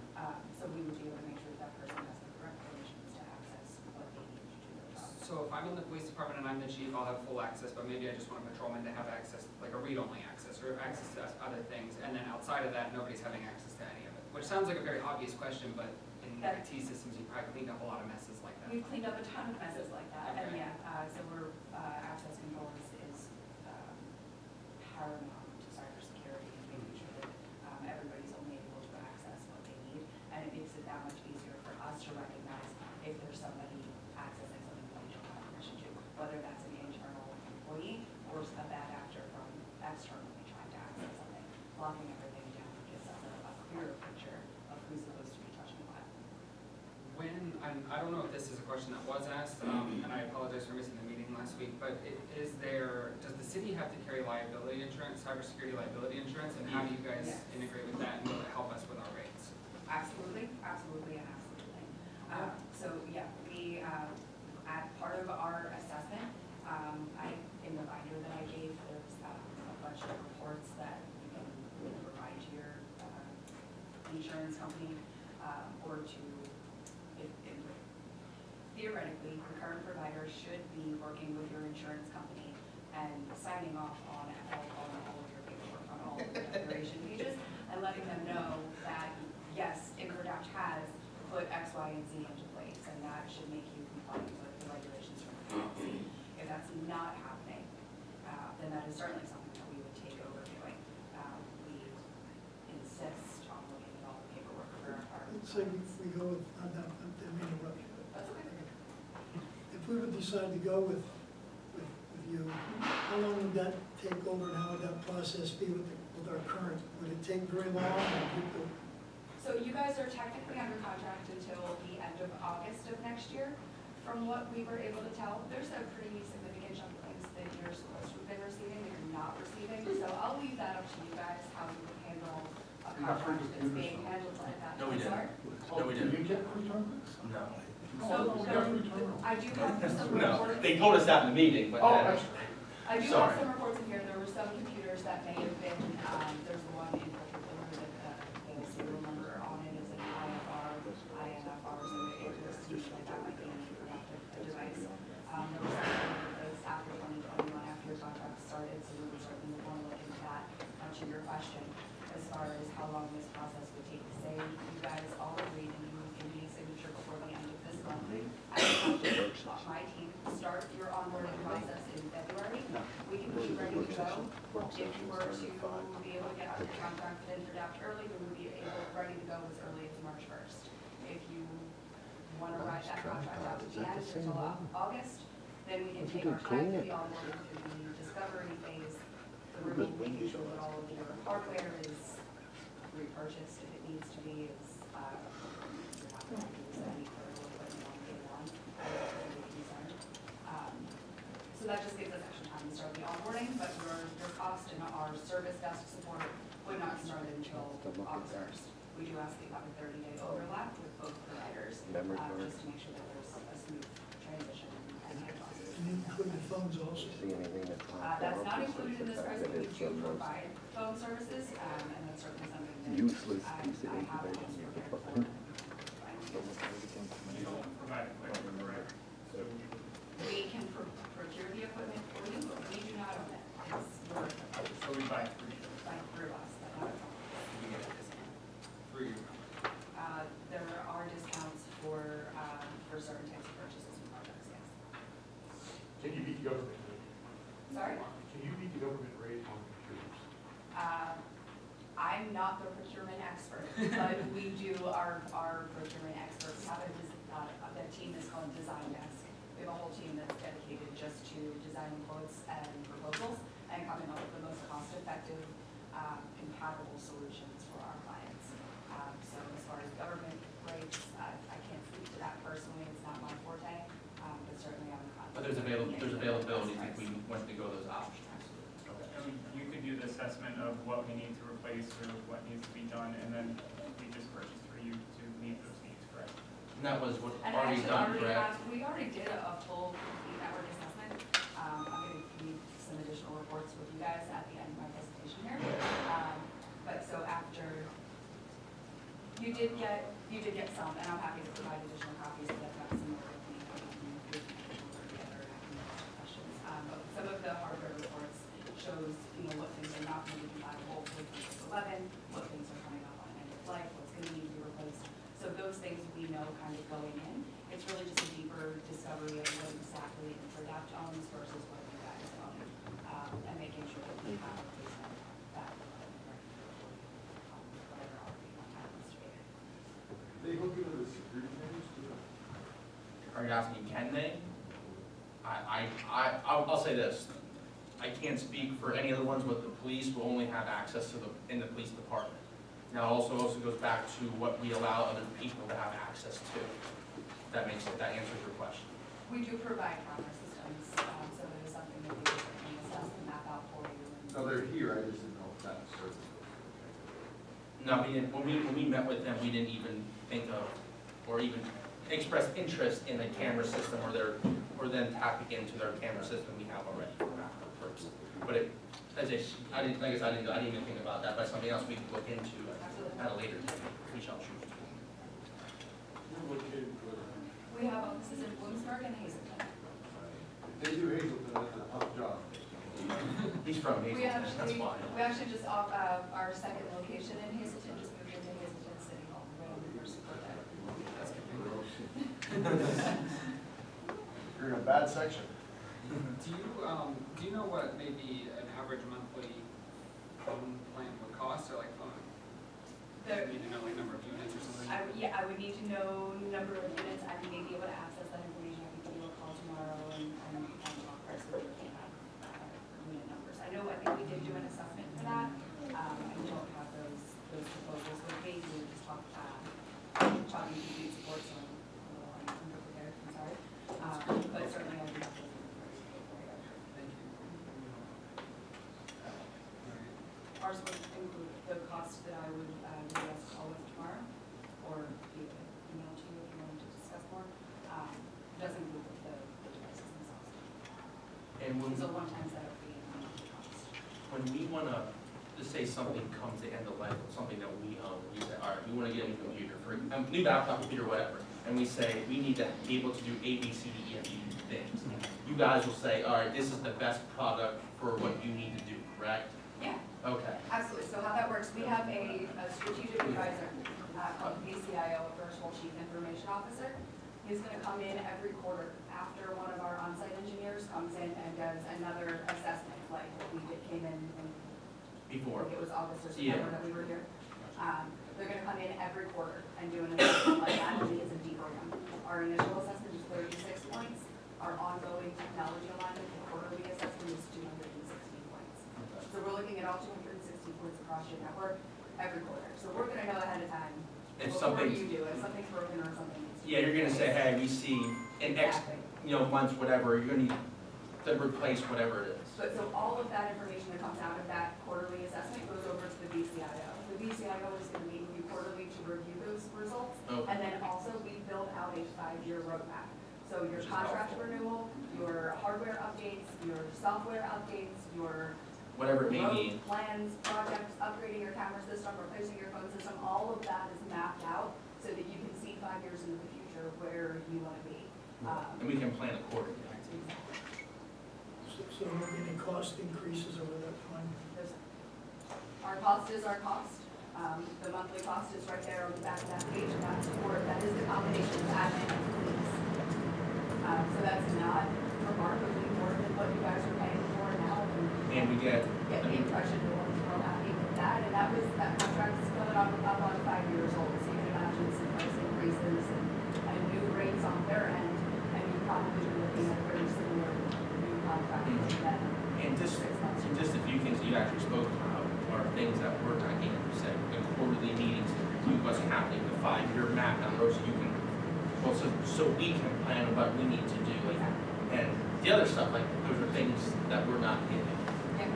So we would be able to make sure that person has the correct permissions to access what they need to do their job. So if I'm in the police department and I'm the chief, I'll have full access, but maybe I just want a patrolman to have access, like a read-only access, or access to other things, and then outside of that, nobody's having access to any of it. Which sounds like a very obvious question, but in That- IT systems, you probably cleaned up a lot of messes like that. We've cleaned up a ton of messes like that, and Okay. yeah, so we're, access control is paramount to cybersecurity and making sure that everybody's only able to access what they need, and it makes it that much easier for us to recognize if there's somebody accessing something that we don't have permission to, whether that's an internal employee or a bad actor from externally trying to access something. A lot of And I don't know if this is a question that was asked, and I apologize for missing the meeting last week, but does the city have to carry liability insurance, cybersecurity liability insurance, and how do you guys Yes. integrate with that and will it help us with our rates? Absolutely, absolutely, and absolutely. So, yeah, we, at part of our assessment, in the binder that I gave, there's a bunch of reports that you can provide to your insurance company, or to, if theoretically, the current provider should be working with your insurance company and signing off on all of your paperwork, on all of the declaration pages, and letting them know that, yes, InfraDash has put X, Y, and Z into place, and that should make you compliant with the regulations from the policy. If that's not happening, then that is certainly something that we would take over doing. We insist on looking at all the paperwork for our. Let's say we go with, I didn't mean to interrupt you. That's okay. If we would decide to go with you, how long would that take over and how would that process be with our current? Would it take very long? So you guys are technically under contract until the end of August of next year. From what we were able to tell, there's a pretty significant chunk of things that you're supposed to have been receiving that you're not receiving. So I'll leave that up to you guys, how you would handle a contract that's being handled like that. No, we didn't. Sorry? No, we didn't. No. So I do have some No, reports. they told us that in the meeting, but then. I do Sorry. have some reports in here. There were some computers that may have been, there's one in particular that the serial number on it is an INFR, so it was used like that might be an unproductive device. There was some of those after 2021, after your contract started, so we would certainly want to look into that. To your question, as far as how long this process would take, say you guys all agreed and you give me a signature before the end of this month, I will have my team start your onboarding process in February. We can be ready to go. If you were to be able to get out of the contract and adapt early, we would be ready to go as early as March 1st. If you want to ride that contract out to the end until August, then we can take our time to the onboarding through the discovery phase, the room, making sure that all of your hardware is repurchased if it needs to be, is, you're not going to use any further equipment on day one. So that just gives us extra time to start the onboarding, but your cost and our service desk support would not start until August 1st. We do ask that you have a 30-day overlap with both providers, just to make sure that there's a smooth transition and handoff. And you include the phones also? That's not included in this price, but we do provide phone services, and that's certainly something that I have also prepared for. You don't provide equipment, correct? So We can procure the equipment for you, but we do not own it. It's your equipment, so we buy through you. like through us, but not from us. You get a discount through your There are discounts for certain types of purchases and projects, yes. Can you beat the government rate? Sorry? Can you beat the government rate on computers? I'm not the procurement expert, but we do, our procurement experts have a team that's called Design Desk. We have a whole team that's dedicated just to designing quotes and proposals and coming up with the most cost-effective, compatible solutions for our clients. So as far as government rates, I can't speak to that personally, it's not my forte, but certainly I'm confident. But there's availability if we went to go those options. And you could do the assessment of what we need to replace or what needs to be done, and then we just purchase for you to meet those needs, correct? And that was what And already actually, done, correct? we already did a full complete network assessment. I'm going to need some additional reports with you guys at the end of my presentation here. But so after, you did get some, and I'm happy to provide additional copies if that's similar with me. We can together and I can answer questions. But some of the hardware reports shows, what things are not going to be compatible with Windows 11, what things are coming up on end of life, what's going to need to be replaced. So those things we know kind of going in. It's really just a deeper discovery of what exactly InfraDash owns versus what you guys own, and making sure that we have a replacement that whatever our happens to be. They hook into the security cameras too? Are you asking, can they? I'll say this. I can't speak for any other ones, but the police will only have access to in the police department. Now, also goes back to what we allow other people to have access to. that answers your question. We do provide camera systems, so it is something that we can certainly assess and map out for you. No, they're here, I just didn't know if that service. No, we didn't, when we met with them, we didn't even think of, or even express interest in a camera system or then tapping into their camera system we have already for backup purposes. But it, I didn't even think about that, but something else we can look into at a later date, if we shall choose. We have offices in Bloomsburg and Hazelton. They do Hazelton, that's a tough job. He's from Hazelton, that's why. We actually just off, our second location in Hazelton, just moved into Hazelton City Hall, right on the first floor there. You're in a bad section. Do you know what maybe an average monthly phone plan would cost, or like phone? There- You need to know like number of units or something? I would need to know number of units. I may be able to access that information. I can give you a call tomorrow and talk prices if we have unit numbers. I think we did do an assessment for that. I don't have those proposals with me. We just talked, talking to youth support, so I'm a little unprepared, I'm sorry. But certainly I do have those numbers for you. Thank you. Ours would include the cost that I would give us a call with tomorrow, or via email to you if you wanted to discuss more. Doesn't include the devices themselves. And So one-time setup fee and monthly cost. when we wanna, just say something comes to end of life, something that we own, we say, all right, we wanna get a new computer, for a new laptop, computer, whatever, and we say, we need to be able to do A, B, C, D, E, F, G things. You guys will say, all right, this is the best product for what you need to do, correct? Yeah, Okay. absolutely. So how that works, we have a strategic advisor called VCIO, a Virtual Chief Information Officer. He's gonna come in every quarter after one of our on-site engineers comes in and does another assessment, like we came in Before. it was August or Yeah. September that we were here. They're gonna come in every quarter and do an assessment like that, and it's a deeper one. Our initial assessment is 36 points. Our ongoing technology alignment, the quarterly assessment is 260 points. So we're looking at all 260 points across your network every quarter. So we're gonna know ahead of time If before something's, you do it, if something's broken or something needs to be yeah, you're gonna say, hey, we see in X, Exactly. months, whatever, you're gonna need to replace whatever it is. So all of that information that comes out of that quarterly assessment goes over to the VCIO. The VCIO is gonna meet with you quarterly to review those results. Okay. And then also we build out a 5-year roadmap. So your Which is contract helpful. renewal, your hardware updates, your software updates, your Whatever it may road be. plans, projects, upgrading your camera system, replacing your phone system, all of that is mapped out so that you can see 5 years into the future where you wanna be. And we can plan accordingly. So there won't be any cost increases over that time? Our cost is our cost. The monthly cost is right there on the back of that page, and that is the combination of admin and police. So that's not remarkably more than what you guys are paying for now. And we get, Get the impression that we're happy with that, and that contract's coming up on 5 years old, so you can imagine some price increases and new rates on their end, and you're probably looking at very similar new contracts that. and just a few things that you actually spoke about are things that we're not getting, you said, in quarterly meetings, review what's happening, the 5-year map down the road, so you can, well, so we can plan what we need to do, like, and the other stuff, like, those are things that we're not getting. Yeah.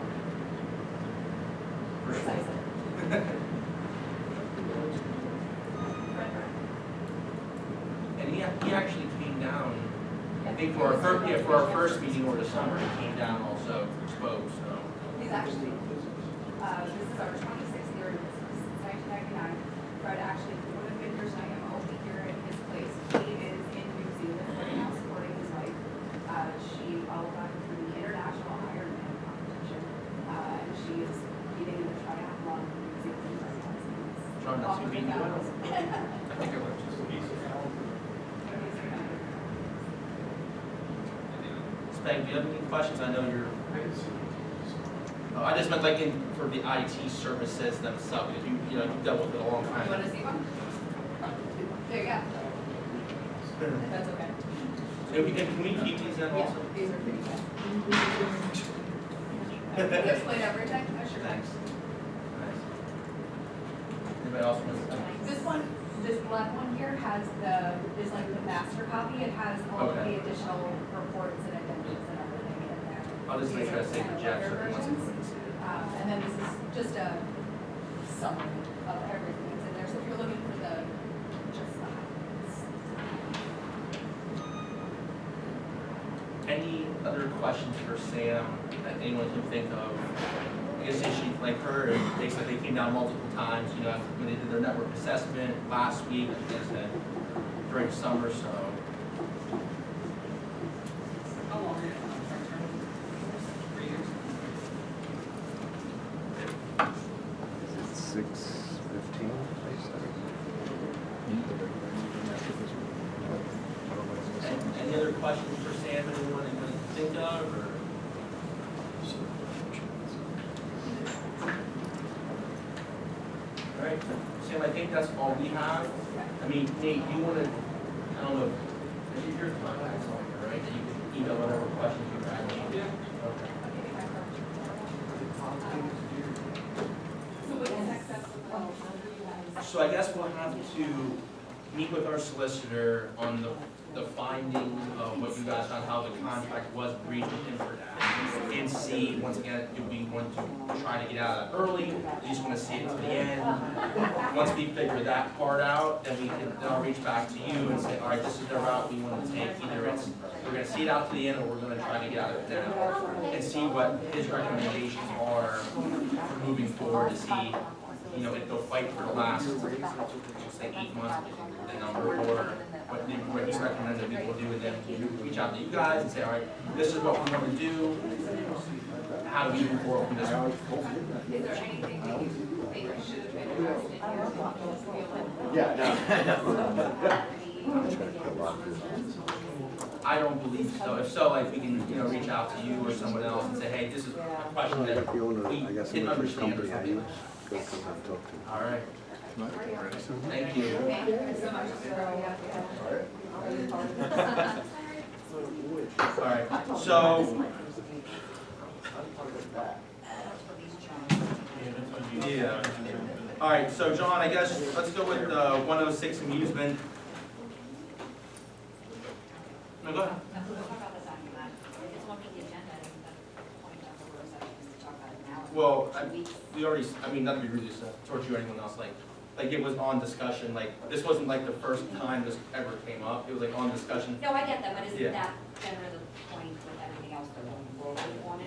For sure. Precisely. And he actually came down, I think for our first meeting over the summer, he came down also, spoke, so. He's actually, this is our 26th year in business, since 1999. Fred actually would have been here tonight, I'm only here in his place. He is in New Zealand right now supporting his wife. She qualified for the International Ironman competition, and she is competing in the triathlon in New Zealand right now. Trying not to beat you up. I think I went to Speg, do you have any questions? I know you're. Oh, I just meant like for the IT services themselves, because you've dealt with it a long You time. want to see one? There you go. That's okay. Can we keep these in Yeah, also? these are pretty good. Can you explain everything? Oh, sure. Thanks. Nice. Anybody else want to? This one, this black one here has is like the map master copy, it has all of Okay. the additional reports and addendums and everything in there. I'll just make sure I say for Jeff, so he wants to Versions. see it. And then this is just a summary of everything that's in there, so if you're looking for the, just the highlights. Any other questions for Sam that anyone can think of? I guess she, like her, basically they came down multiple times, you know, when they did their network assessment last week, I guess, during summer, so. How long are you on contract term? 3 years? 6:15, Any other questions for Sam, anyone that you can think of, or? All right, Sam, I think that's all we have. I mean, Nate, you wanna, I don't know, your contacts on here, right, that you can email whatever questions you have. Yeah. Okay. So what is next steps? So I guess we'll have to meet with our solicitor on the findings of what you guys found, how the contract was breached with him for that. And see, once again, do we want to try to get out of it early, do you just wanna see it to the end? Once we figure that part out, then then I'll reach back to you and say, all right, this is the route we wanna take, either we're gonna see it out to the end, or we're gonna try to get out of it now. And see what his recommendations are for moving forward, to see, you know, if they'll fight for the last, say, 8 months, the number, or what he's recommended we will do, and then reach out to you guys and say, all right, this is what we want to do, how do we move forward from this one? Is there anything that you think should have been addressed in here? Yeah, I don't believe so. If so, like, we can, you know, reach out to you or someone else and say, hey, this is a question that we didn't understand or something. All right. Thank you. Thank you so much. All right, so, yeah. All right, so John, I guess, let's go with 106 amusement. No, go ahead. Well, we already, I mean, not to be rude towards you or anyone else, like it was on discussion, like, this wasn't like the first time this ever came up, it was like on discussion. No, I get that, but isn't Yeah. that generally the point with everything else that we're going forward on?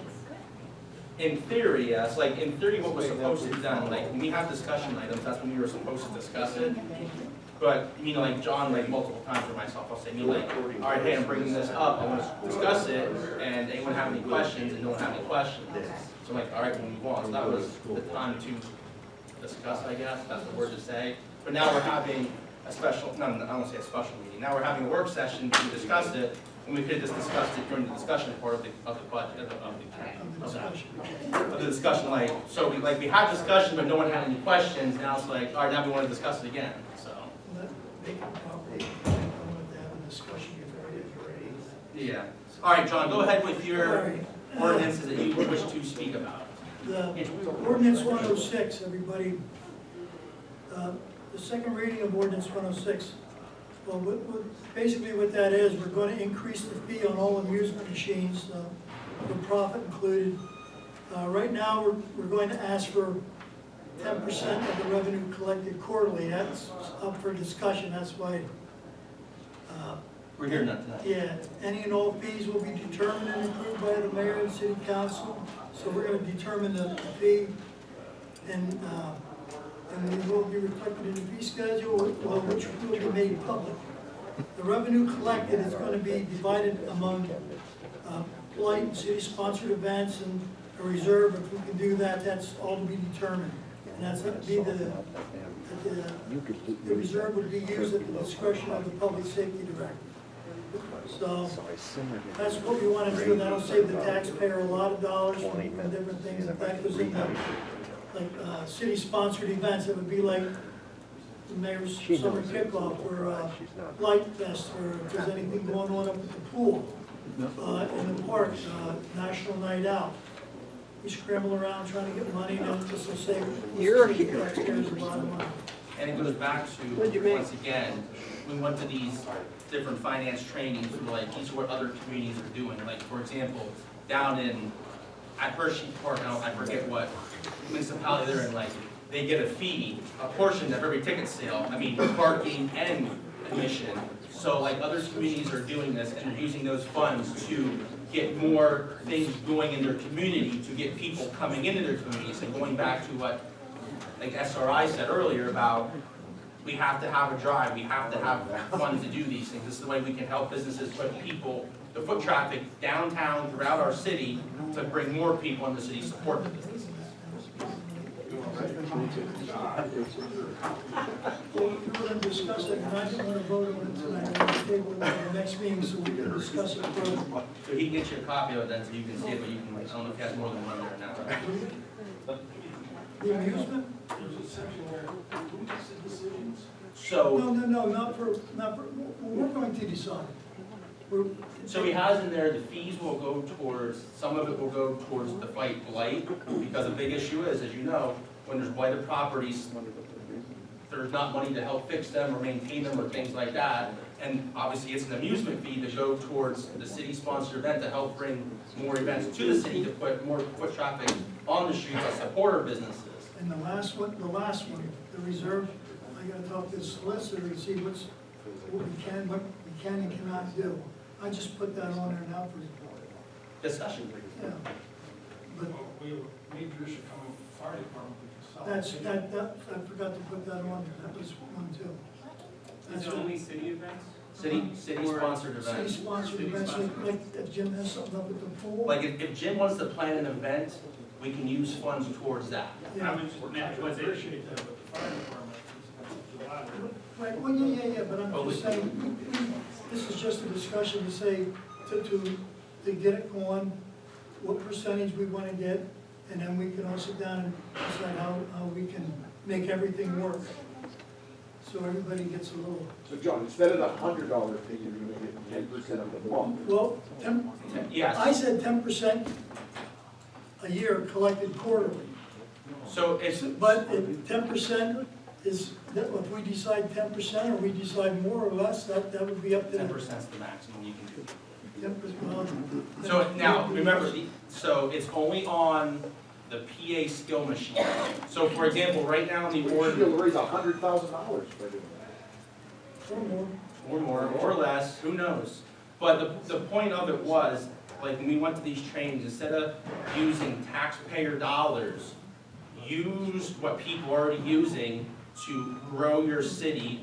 In theory, yes, like, in theory, what was supposed to be done, like, when we have discussion items, that's when we were supposed to discuss it. But, you know, like John, like multiple times, or myself, I'll say, you know, like, all right, hey, I'm bringing this up, I want to discuss it, and anyone have any questions, and no one have any questions. So I'm like, all right, we'll move on, so that was the time to discuss, I guess, that's the word to say. But now we're having a special, no, I don't want to say a special meeting, now we're having a work session to discuss it, and we could have just discussed it during the discussion part of the budget, of the discussion, like, so we had discussion, but no one had any questions, now it's like, all right, now we want to discuss it again, so. They can probably, I want to have a discussion before it is ready. Yeah. All right, John, go ahead with All your right. ordinances that you wish to speak about. The ordinance 106, everybody, the second reading of ordinance 106. Well, basically what that is, we're going to increase the fee on all amusement machines, for profit included. Right now, we're going to ask for 10% of the revenue collected quarterly. That's up for discussion, that's why. We're hearing that tonight. Yeah, any and all fees will be determined and approved by the mayor and city council. So we're gonna determine the fee, and it will be reflected in the fee schedule, which will be made public. The revenue collected is gonna be divided among light and city-sponsored events and a reserve. If we can do that, that's all to be determined. And that's up to be the reserve would be used at the discretion of the public safety director. So that's what we want to do, that'll save the taxpayer a lot of dollars from different things. If that goes into like city-sponsored events, it would be like the mayor's summer kickoff or light fest, or if there's anything going on up at the pool, in the park, national night out. We scramble around trying to get money, and this will save taxpayers a lot of money. And it goes back to, once again, we went to these different finance trainings, for like, these are what other communities are doing. Like, for example, down at Hershey Park, I forget what municipality they're in, like, they get a fee, a portion of every ticket sale, I mean, parking and admission. So like other communities are doing this and using those funds to get more things going in their community, to get people coming into their communities. And going back to what like SRI said earlier about we have to have a drive, we have to have funds to do these things. This is the way we can help businesses put people, the foot traffic downtown throughout our city to bring more people in the city, support the businesses. Well, we were gonna discuss it, and I didn't wanna vote on it tonight, I'm gonna table it to the next meeting so we can discuss it further. So he can get you a copy of it then so you can see it, but you can, I don't know if he has more than one there now. The amusement? So, No, not for, we're going to decide. We're- so he has in there, the fees will go towards, some of it will go towards the fight blight, because a big issue is, as you know, when there's blighted properties, there's not money to help fix them or maintain them or things like that. And obviously, it's an amusement fee to go towards the city-sponsored event to help bring more events to the city, to put more foot traffic on the street, to support our businesses. And the last one, the reserve, I gotta talk to the solicitor and see what we can and cannot do. I just put that on there now for, Discussion. yeah. But Maybe we should come in fire department. I forgot to put that on there, that was one too. Is it only city events? City-sponsored events. City-sponsored events, like if Jim has something up at the pool. Like, if Jim wants to plan an event, we can use funds towards that. Yeah. How much, was it? Appreciate that, but the fire department is July. Right, well, yeah, but Oh, I'm just saying, this is just a discussion to say, to get it going, what percentage we wanna get, and then we can all sit down and decide how we can make everything work. So everybody gets a little, So John, instead of the $100 fee, you're gonna get 10% of the month. well, Yes. I said 10% a year collected quarterly. So it's, But if 10% is, if we decide 10% or we decide more or less, that would be up to. 10% is the maximum you can do. 10%. So now, remember, so it's only on the PA skill machine. So for example, right now in We the should be able order, to raise $100,000 by doing that. Or more. or more, or less, who knows? But the point of it was, like, when we went to these trainings, instead of using taxpayer dollars, use what people are already using to grow your city,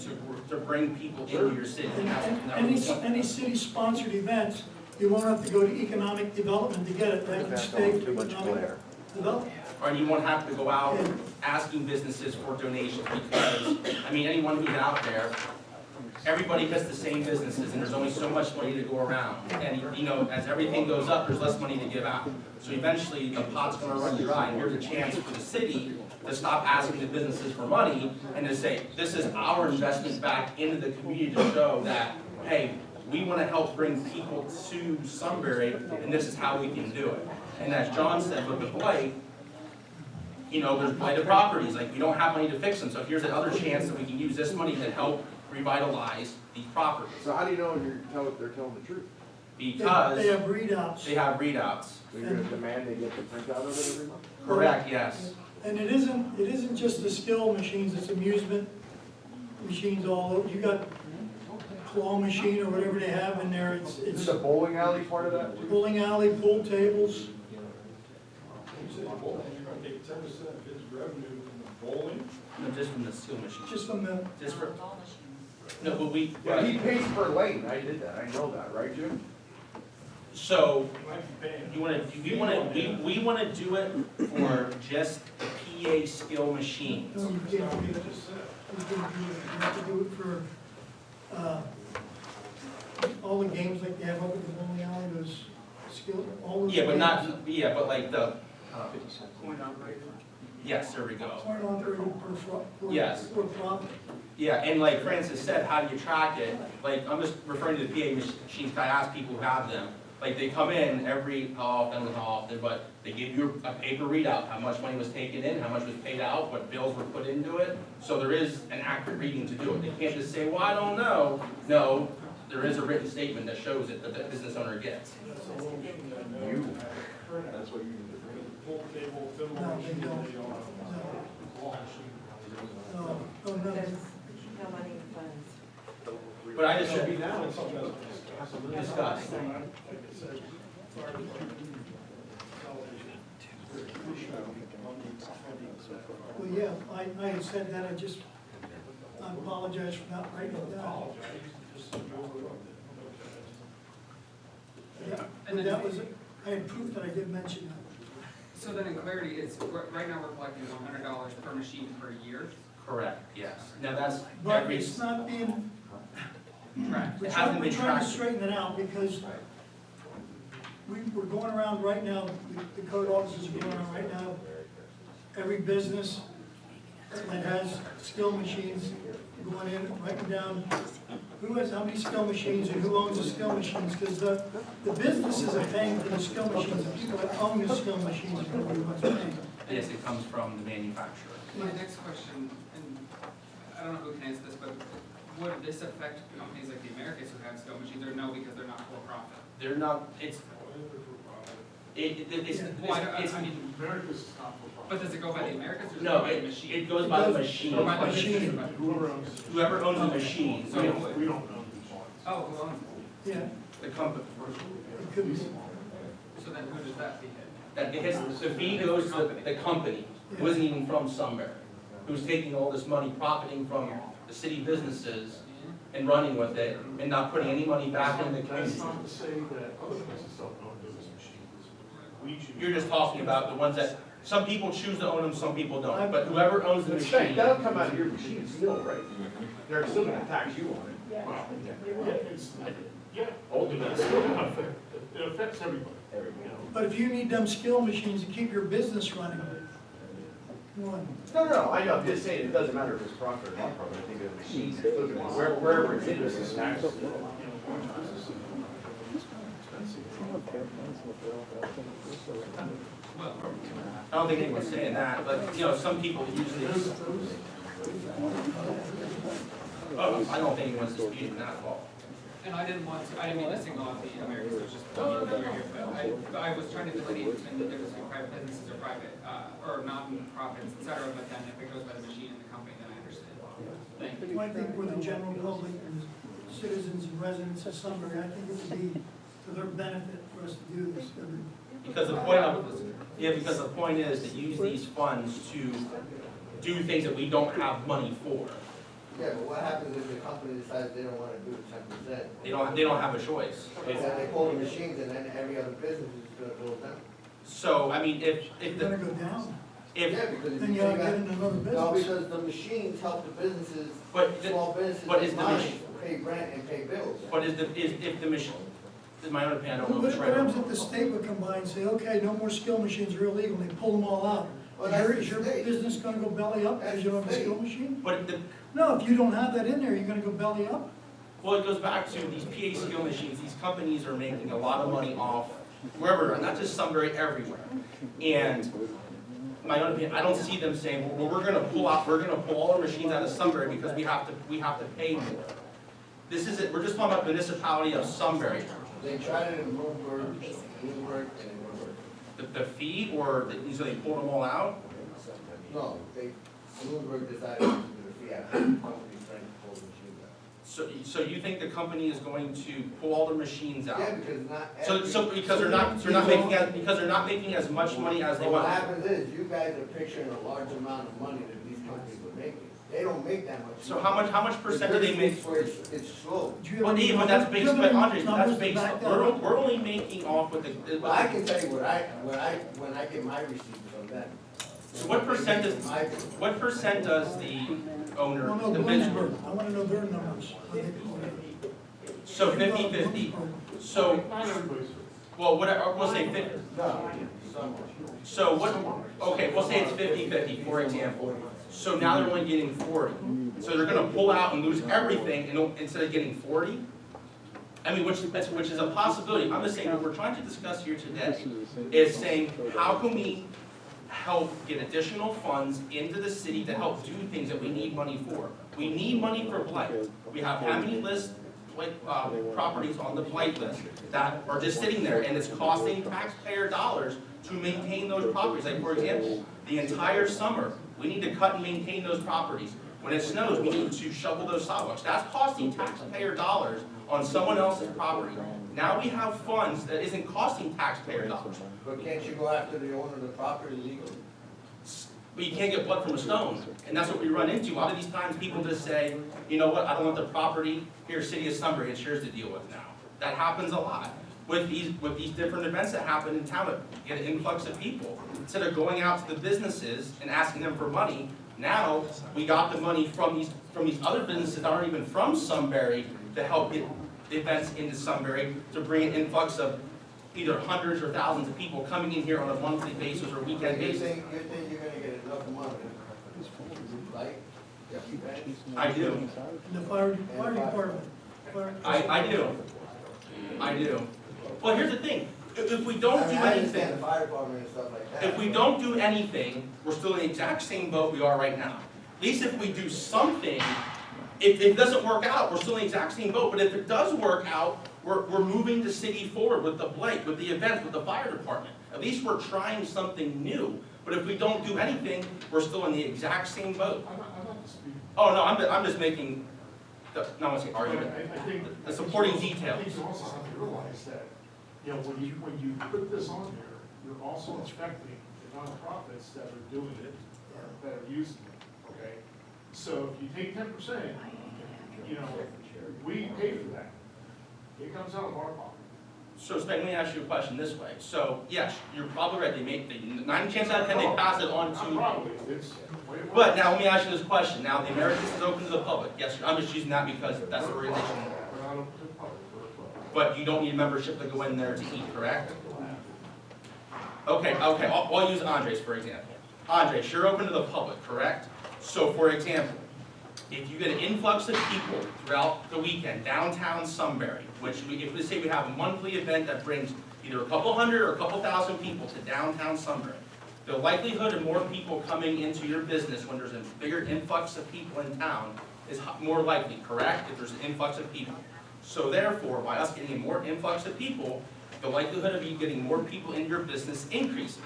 to bring people into your city. And that's- Any city-sponsored events, you won't have to go to economic development to get it, that can stay with economic development. Or you won't have to go out asking businesses for donations, because, I mean, anyone who's out there, everybody has the same businesses, and there's only so much money to go around. And, you know, as everything goes up, there's less money to give out. So eventually, the pot's gonna run dry, and here's a chance for the city to stop asking the businesses for money, and to say, this is our investment back into the community to show that, hey, we wanna help bring people to Sunbury, and this is how we can do it. And as John said with the blight, you know, there's blighted properties, like, we don't have money to fix them, so here's another chance that we can use this money to help revitalize these properties. So how do you know they're telling the truth? Because They have readouts. they have readouts. So you're gonna demand they get the printout of it every month? Correct, yes. And it isn't just the skill machines, it's amusement machines all over. You got claw machine or whatever they have in there, Is it's the bowling alley part of that too? bowling alley, pool tables. You said bowling, you're gonna take 10% of his revenue from the bowling? No, just from the skill machine. Just from the, Just for, no, but we, Yeah, he pays per lane, I did that, I know that, right, Jim? so, You might be paying. we wanna do it for just the PA skill machines. no, you That's not can't what do you it. just said. You have to do it for, all the games like they have up at the bowling alley, those skill, all those. Yeah, but not, games. yeah, but like the, Coin operator? yes, there we go. Point operated per Yes. per profit. Yeah, and like Francis said, how do you track it? Like, I'm just referring to the PA machines, I ask people who have them. Like, they come in how often, but they give you a paper readout, how much money was taken in, how much was paid out, what bills were put into it. So there is an accurate reading to do it. They can't just say, well, I don't know. No, There is a written statement that shows it, that the business owner gets. That's a motion that no. That's what you need to bring. Full table, fill No, they machine, don't. they all have. No, no, no. No money in funds. But I just It should should be now, it's something that's discuss. Like I said, fire department, Well, yeah, I had said that, I apologize for not writing it down. apologize, just overlooked it. Yeah, but that was, I had proof that I did mention that. So then in clarity, it's, right now we're collecting $100 per machine per year, Correct, yes. Now that's But every, it's not being, correct? It hasn't we're been trying to tracked. straighten it out because we're going around right now, the code officers are going around right now. Every business that has skill machines, going in, writing down who has how many skill machines and who owns the skill machines, because the businesses are paying for the skill machines, the people that own the skill machines are going to be what's paying. yes, it comes from the manufacturer. My next question, and I don't know who can answer this, but would this affect companies like the Americans who have skill machines, or no, because they're not for profit? They're not, it's, I mean, America's not for profit. but does it go by the Americans or does it no, go by the it machine? goes by the machine. Or by the Machine. machine? or by- Whoever owns it. Whoever owns the machine, So, We don't know who's on it. oh, who owns it? Yeah, the company, it could be. So then who does that fee hit? that it hits, the fee goes to the company, who isn't even from Sunbury, who's taking all this money, profiting from the city businesses and running with it, and not putting any money back in the That's community. not to say that other places don't own those machines. We choose. You're just talking about the ones that, some people choose to own them, some people don't, but whoever owns the It's like, machine. that'll come out of your machine still, right? They're still gonna tax you on it. Well, yeah, it's, yeah, ultimately, it's still gonna affect, it affects everybody, you know. But if you need them skill machines to keep your business running, come on. No, I know, I'm just saying, it doesn't matter if it's profit or not profit, I think the machines, are still gonna- wherever it's in, it's taxed. Well, I don't think anyone's saying that, but, you know, some people use this. Oh, I don't think anyone's disputing that at all. and I didn't mean to single out the Americans, it was just, I was trying to delineate between the difference between private businesses or private, or non-profits, et cetera, but then if it goes by the machine and the company, then I understand. Thank you. I think for the general public and citizens and residents of Sunbury, I think it would be to their benefit for us to do this. Because the point of, because the point is to use these funds to do things that we don't have money for. Yeah, but what happens if the company decides they don't wanna do the 10%? They don't have a choice. And then they pull the machines and then every other business is gonna build them. So, I mean, if It's the, gonna go down, if, Yeah, because if then you you gotta take get out, into another no, business. because the machines help the businesses, but, small businesses, but is make the money, machine- pay rent and pay bills. but is if the machine, in my own opinion, I don't know if it's What right or happens wrong. if the state would come by and say, okay, no more skill machines are illegal, and they pull them all out? Well, Is your- that's Is the your state. business gonna go belly up because you don't have a skill machine? But the, No, if you don't have that in there, you're gonna go belly up? well, it goes back to these PA skill machines, these companies are making a lot of money off wherever, not just Sunbury, everywhere. And my own opinion, I don't see them saying, well, we're gonna pull all our machines out of Sunbury because we have to pay more. This is it, we're just talking about municipality of Sunbury. They tried it in Bloomberg, and it worked. The fee, or so they pulled them all out? No, Bloomberg decided to do the fee out, the company's trying to pull the machines out. So you think the company is going to pull all the machines out? Yeah, because not So every. because they're not making as much money as they But what want. happens is, you guys are picturing a large amount of money that these companies are making. They don't make that much. So money. how much percent do they make? Where it's slow. Do you have Well, any Dave, but that's numbers- based, do you but have any Andre, that's numbers to based, back that we're up? only making off with the. Well, I can tell you when I get my receipts from them. So what percent does, My- what percent does the owner, Well, no, the business? Bloomberg, I wanna know their numbers. What they call it. So 50-50. So, Not everybody's. well, whatever, we'll say 50. No, some. So what, okay, we'll say it's 50-50, for example. So now they're only getting 40. So they're gonna pull out and lose everything instead of getting 40? I mean, which is a possibility. I'm just saying, what we're trying to discuss here today is saying, how can we help get additional funds into the city to help do things that we need money for? We need money for blight. We have how many lists properties on the blight list that are just sitting there, and it's costing taxpayer dollars to maintain those properties. Like, for example, the entire summer, we need to cut and maintain those properties. When it snows, we need to shovel those sidewalks. That's costing taxpayer dollars on someone else's property. Now we have funds that isn't costing taxpayer dollars. But can't you go after the owner of the property legally? But you can't get blood from a stone, and that's what we run into. A lot of these times, people just say, you know what, I don't want the property, here, City of Sunbury, it's yours to deal with now. That happens a lot. With these different events that happen in town, that get an influx of people. Instead of going out to the businesses and asking them for money, now we got the money from these other businesses that aren't even from Sunbury to help get events into Sunbury, to bring an influx of either hundreds or thousands of people coming in here on a monthly basis or weekend You basis. think you're gonna get enough money, right? I do. And the fire department. I do. I do. Well, here's the thing, if we don't do I understand anything, the fire department and stuff like that. if we don't do anything, we're still in the exact same boat we are right now. At least if we do something, if it doesn't work out, we're still in the exact same boat, but if it does work out, we're moving the city forward with the blight, with the events, with the fire department. At least we're trying something new, but if we don't do anything, we're still in the exact same boat. I'm not disputing. Oh, no, I'm just making, no, I want to say But argument, I think. the supporting I think details. you also have to realize that, you know, when you put this on here, you're also affecting the nonprofits that are doing it, that are using it, okay? So if you take 10%, you know, we pay for that. It comes out of our pocket. So, Speg, let me ask you a question this way. So, yes, you're probably right, 90 chances out of 10 they pass it on Not to. probably, it's the way it But works. now, let me ask you this question. Now, the Americans is open to the public. Yes, I'm just using that because that's the organization. We're not open to the public, we're a club. But you don't need membership to go in there to eat, correct? Okay, I'll use Andres for example. Andres, you're open to the public, correct? So, for example, if you get an influx of people throughout the weekend, downtown Sunbury, which if we say we have a monthly event that brings either a couple hundred or a couple thousand people to downtown Sunbury, the likelihood of more people coming into your business when there's a bigger influx of people in town is more likely, correct? If there's an influx of people. So therefore, by us getting a more influx of people, the likelihood of you getting more people in your business increases.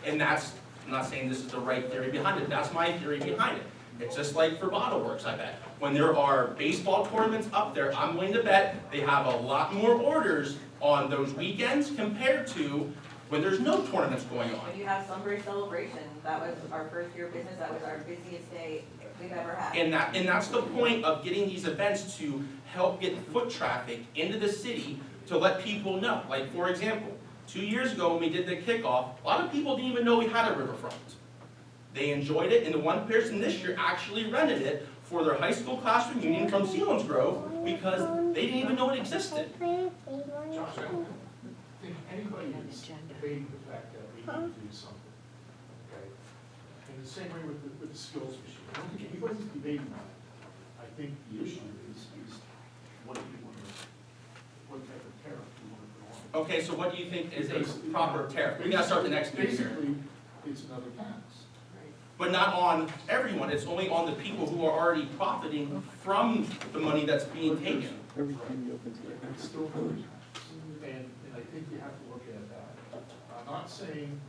And that's, I'm not saying this is the right theory behind it, that's my theory behind it. It's just like for Bottle Works, I bet. When there are baseball tournaments up there, I'm willing to bet they have a lot more orders on those weekends compared to when there's no tournaments going on. When you have Sunbury Celebration, that was our first year of business, that was our busiest day we've ever had. And that's the point of getting these events to help get foot traffic into the city to let people know. Like, for example, 2 years ago when we did the kickoff, a lot of people didn't even know we had a riverfront. They enjoyed it, and the one person this year actually rented it for their high school class reunion from Selinsgrove because they didn't even know it existed. Josh, I don't think anybody is debating the fact that we need to do something, okay? And the same way with the skills machine, I don't think anybody's debating that. I think the issue is what do you want to, what type of tariff do you want to put on? Okay, so what do you think is a proper tariff? We gotta start the next meeting here. Basically, it's another tax. But not on everyone, it's only on the people who are already profiting from the money that's being taken. It's still another tax. And I think you have to look at that. I'm not saying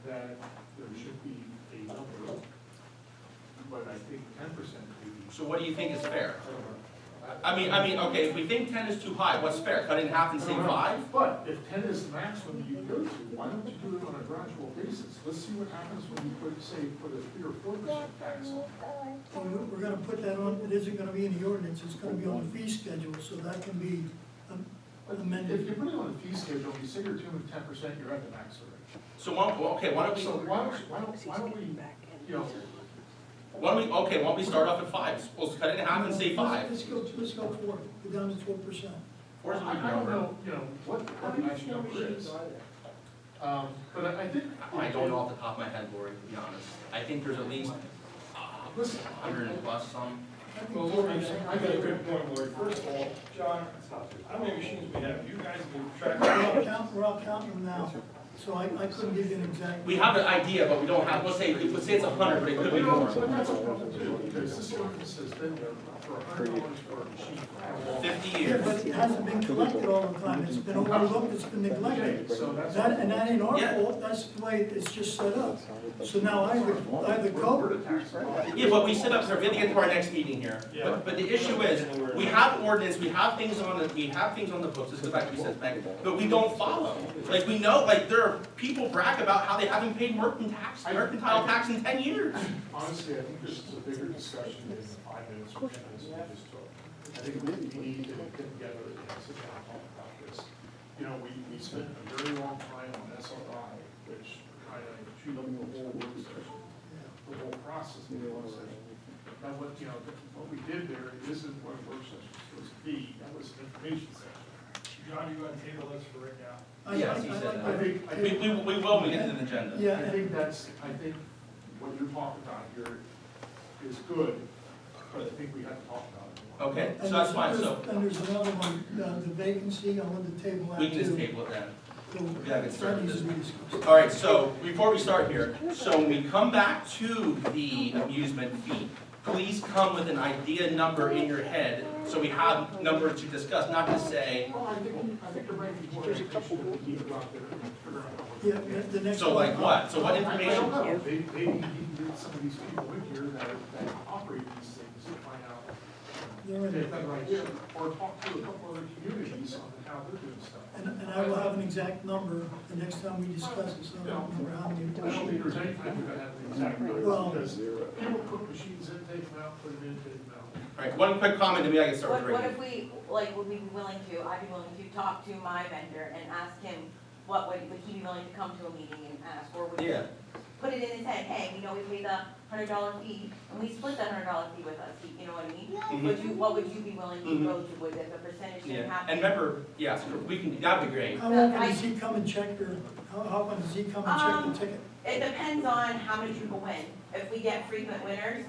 that there should be a number, but I think 10% would be. So what do you think is fair? I mean, okay, if we think 10 is too high, what's fair? Cut it in half and say 5? But if 10 is the maximum you go to, why don't you do it on a gradual basis? Let's see what happens when you put a 3 or 4% tax on. Well, we're gonna put that on, it isn't gonna be in the ordinance, it's gonna be on the fee schedule, so that can be If amended. you put it on a fee schedule, you say you're doing 10%, you're at the max already. So why don't we? So why don't we, you know, Why don't we start off at 5? We'll cut it in half and say 5. Let's go 4, go down to 4%. Where's my I don't number? know, you know, what the match number is. But I think. I don't know off the top of my head, Lori, to be honest. I think there's at least Listen, 100 plus some. well, Lori, I got a good point, Lori. First of all, John, how many machines we have? You guys can track. We're all counting them now. So I couldn't give you an exact. We have an idea, but we don't have, let's say it's 100, but it could be more. But that's a problem too, because this ordinance has been there for $100 for a machine for how long? 50 Yeah, years. but it hasn't been collected all the time, it's been overlooked, it's been neglected. So that's. And that ain't our Yeah. fault, that's the way it's just set up. So now I have the code. Yeah, but we set up, we have to get to our next meeting here. But the issue is, we have ordinance, we have things on the books, this goes back to what you said, Meg, but we don't follow. Like, we know, like, there are people brag about how they haven't paid mercantile tax in 10 years. Honestly, I think this is a bigger discussion than the 5 minutes or 10 minutes we just took. I think we need to get together and sit down and talk about this. You know, we spent a very long time on SRI, which kind of chewed up the whole work session, the whole process of the work session. Now, what we did there isn't what a work session was supposed to be, that was an information session. John, you want to table this for right now? Yes, he said that. I We think, will when we get to the agenda. Yeah, I think what you're talking about here is good, but I think we have to talk about it more. Okay, and so that's fine, so and there's another one, the vacancy, I want to table that too. we can just table it then. So Yeah, get started that needs with to this. be discussed. All right, so before we start here, so when we come back to the amusement fee, please come with an idea number in your head, so we have number to discuss, not to say, Well, I think the right people are that we need to go out there and figure out. Yeah, the next so one. like what? So what I don't information? know, maybe you can get some of these people in here that operate these things and find out They're in if it. that right here, or talk to a couple other communities on how they're doing stuff. And I will have an exact number the next time we discuss it, so I don't remember how many. I don't think there's any time we're gonna have the exact number, Well- because people put machines in, take them out, put them in, take them out. All right, one quick comment, then we gotta get started. What if we, like, would we be willing to, I'd be willing to talk to my vendor and ask him, would he be willing to come to a meeting and ask, or would he Yeah. put it in his head, hey, we know we paid the $100 fee, and we split that $100 fee with us, you know what I mean? Mhm. What would you be willing to go to, would the percentage Yeah, happen? and remember, yes, we can, that'd be great. How often does he come and check how often does he come and check the ticket? It depends on how many people win. If we get frequent winners,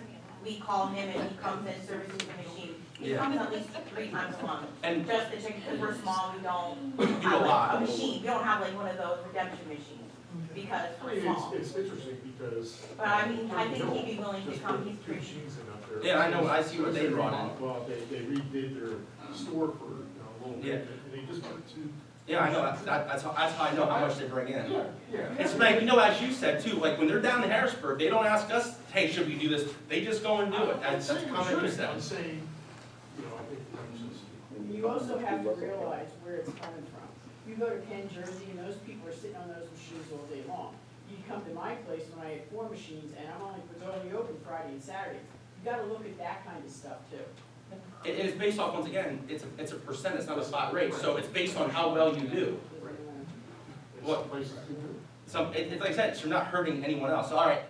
we call him and he comes and services the machine. He Yeah. comes at least 3 times a month, And just to check, because we're small, we don't do a have like lot. a machine, we don't have like one of those redemption machines, Okay. because I we're mean, small. it's interesting because. But I mean, I think he'd be willing to Just come, put he's two pretty. machines in up there. Yeah, I know, I see what they brought in. Well, they redid their store for, a little Yeah. bit, and they just put two. Yeah, I know, that's how I know how much they bring in. Yeah. It's like, as you said too, like when they're down in Harrisburg, they don't ask us, hey, should we do this? They just go and do it. That's the comment you said. I'm saying, I think I'm just. You also have to realize where it's coming from. You go to Penn, Jersey, and those people are sitting on those machines all day long. You come to my place when I had 4 machines, and I'm only open Friday and Saturday. You gotta look at that kind of stuff too. It is based off, once again, it's a percent, it's not a spot rate, so it's based on how well you do. What? Places to do. It's like I said, you're not hurting anyone else. All right.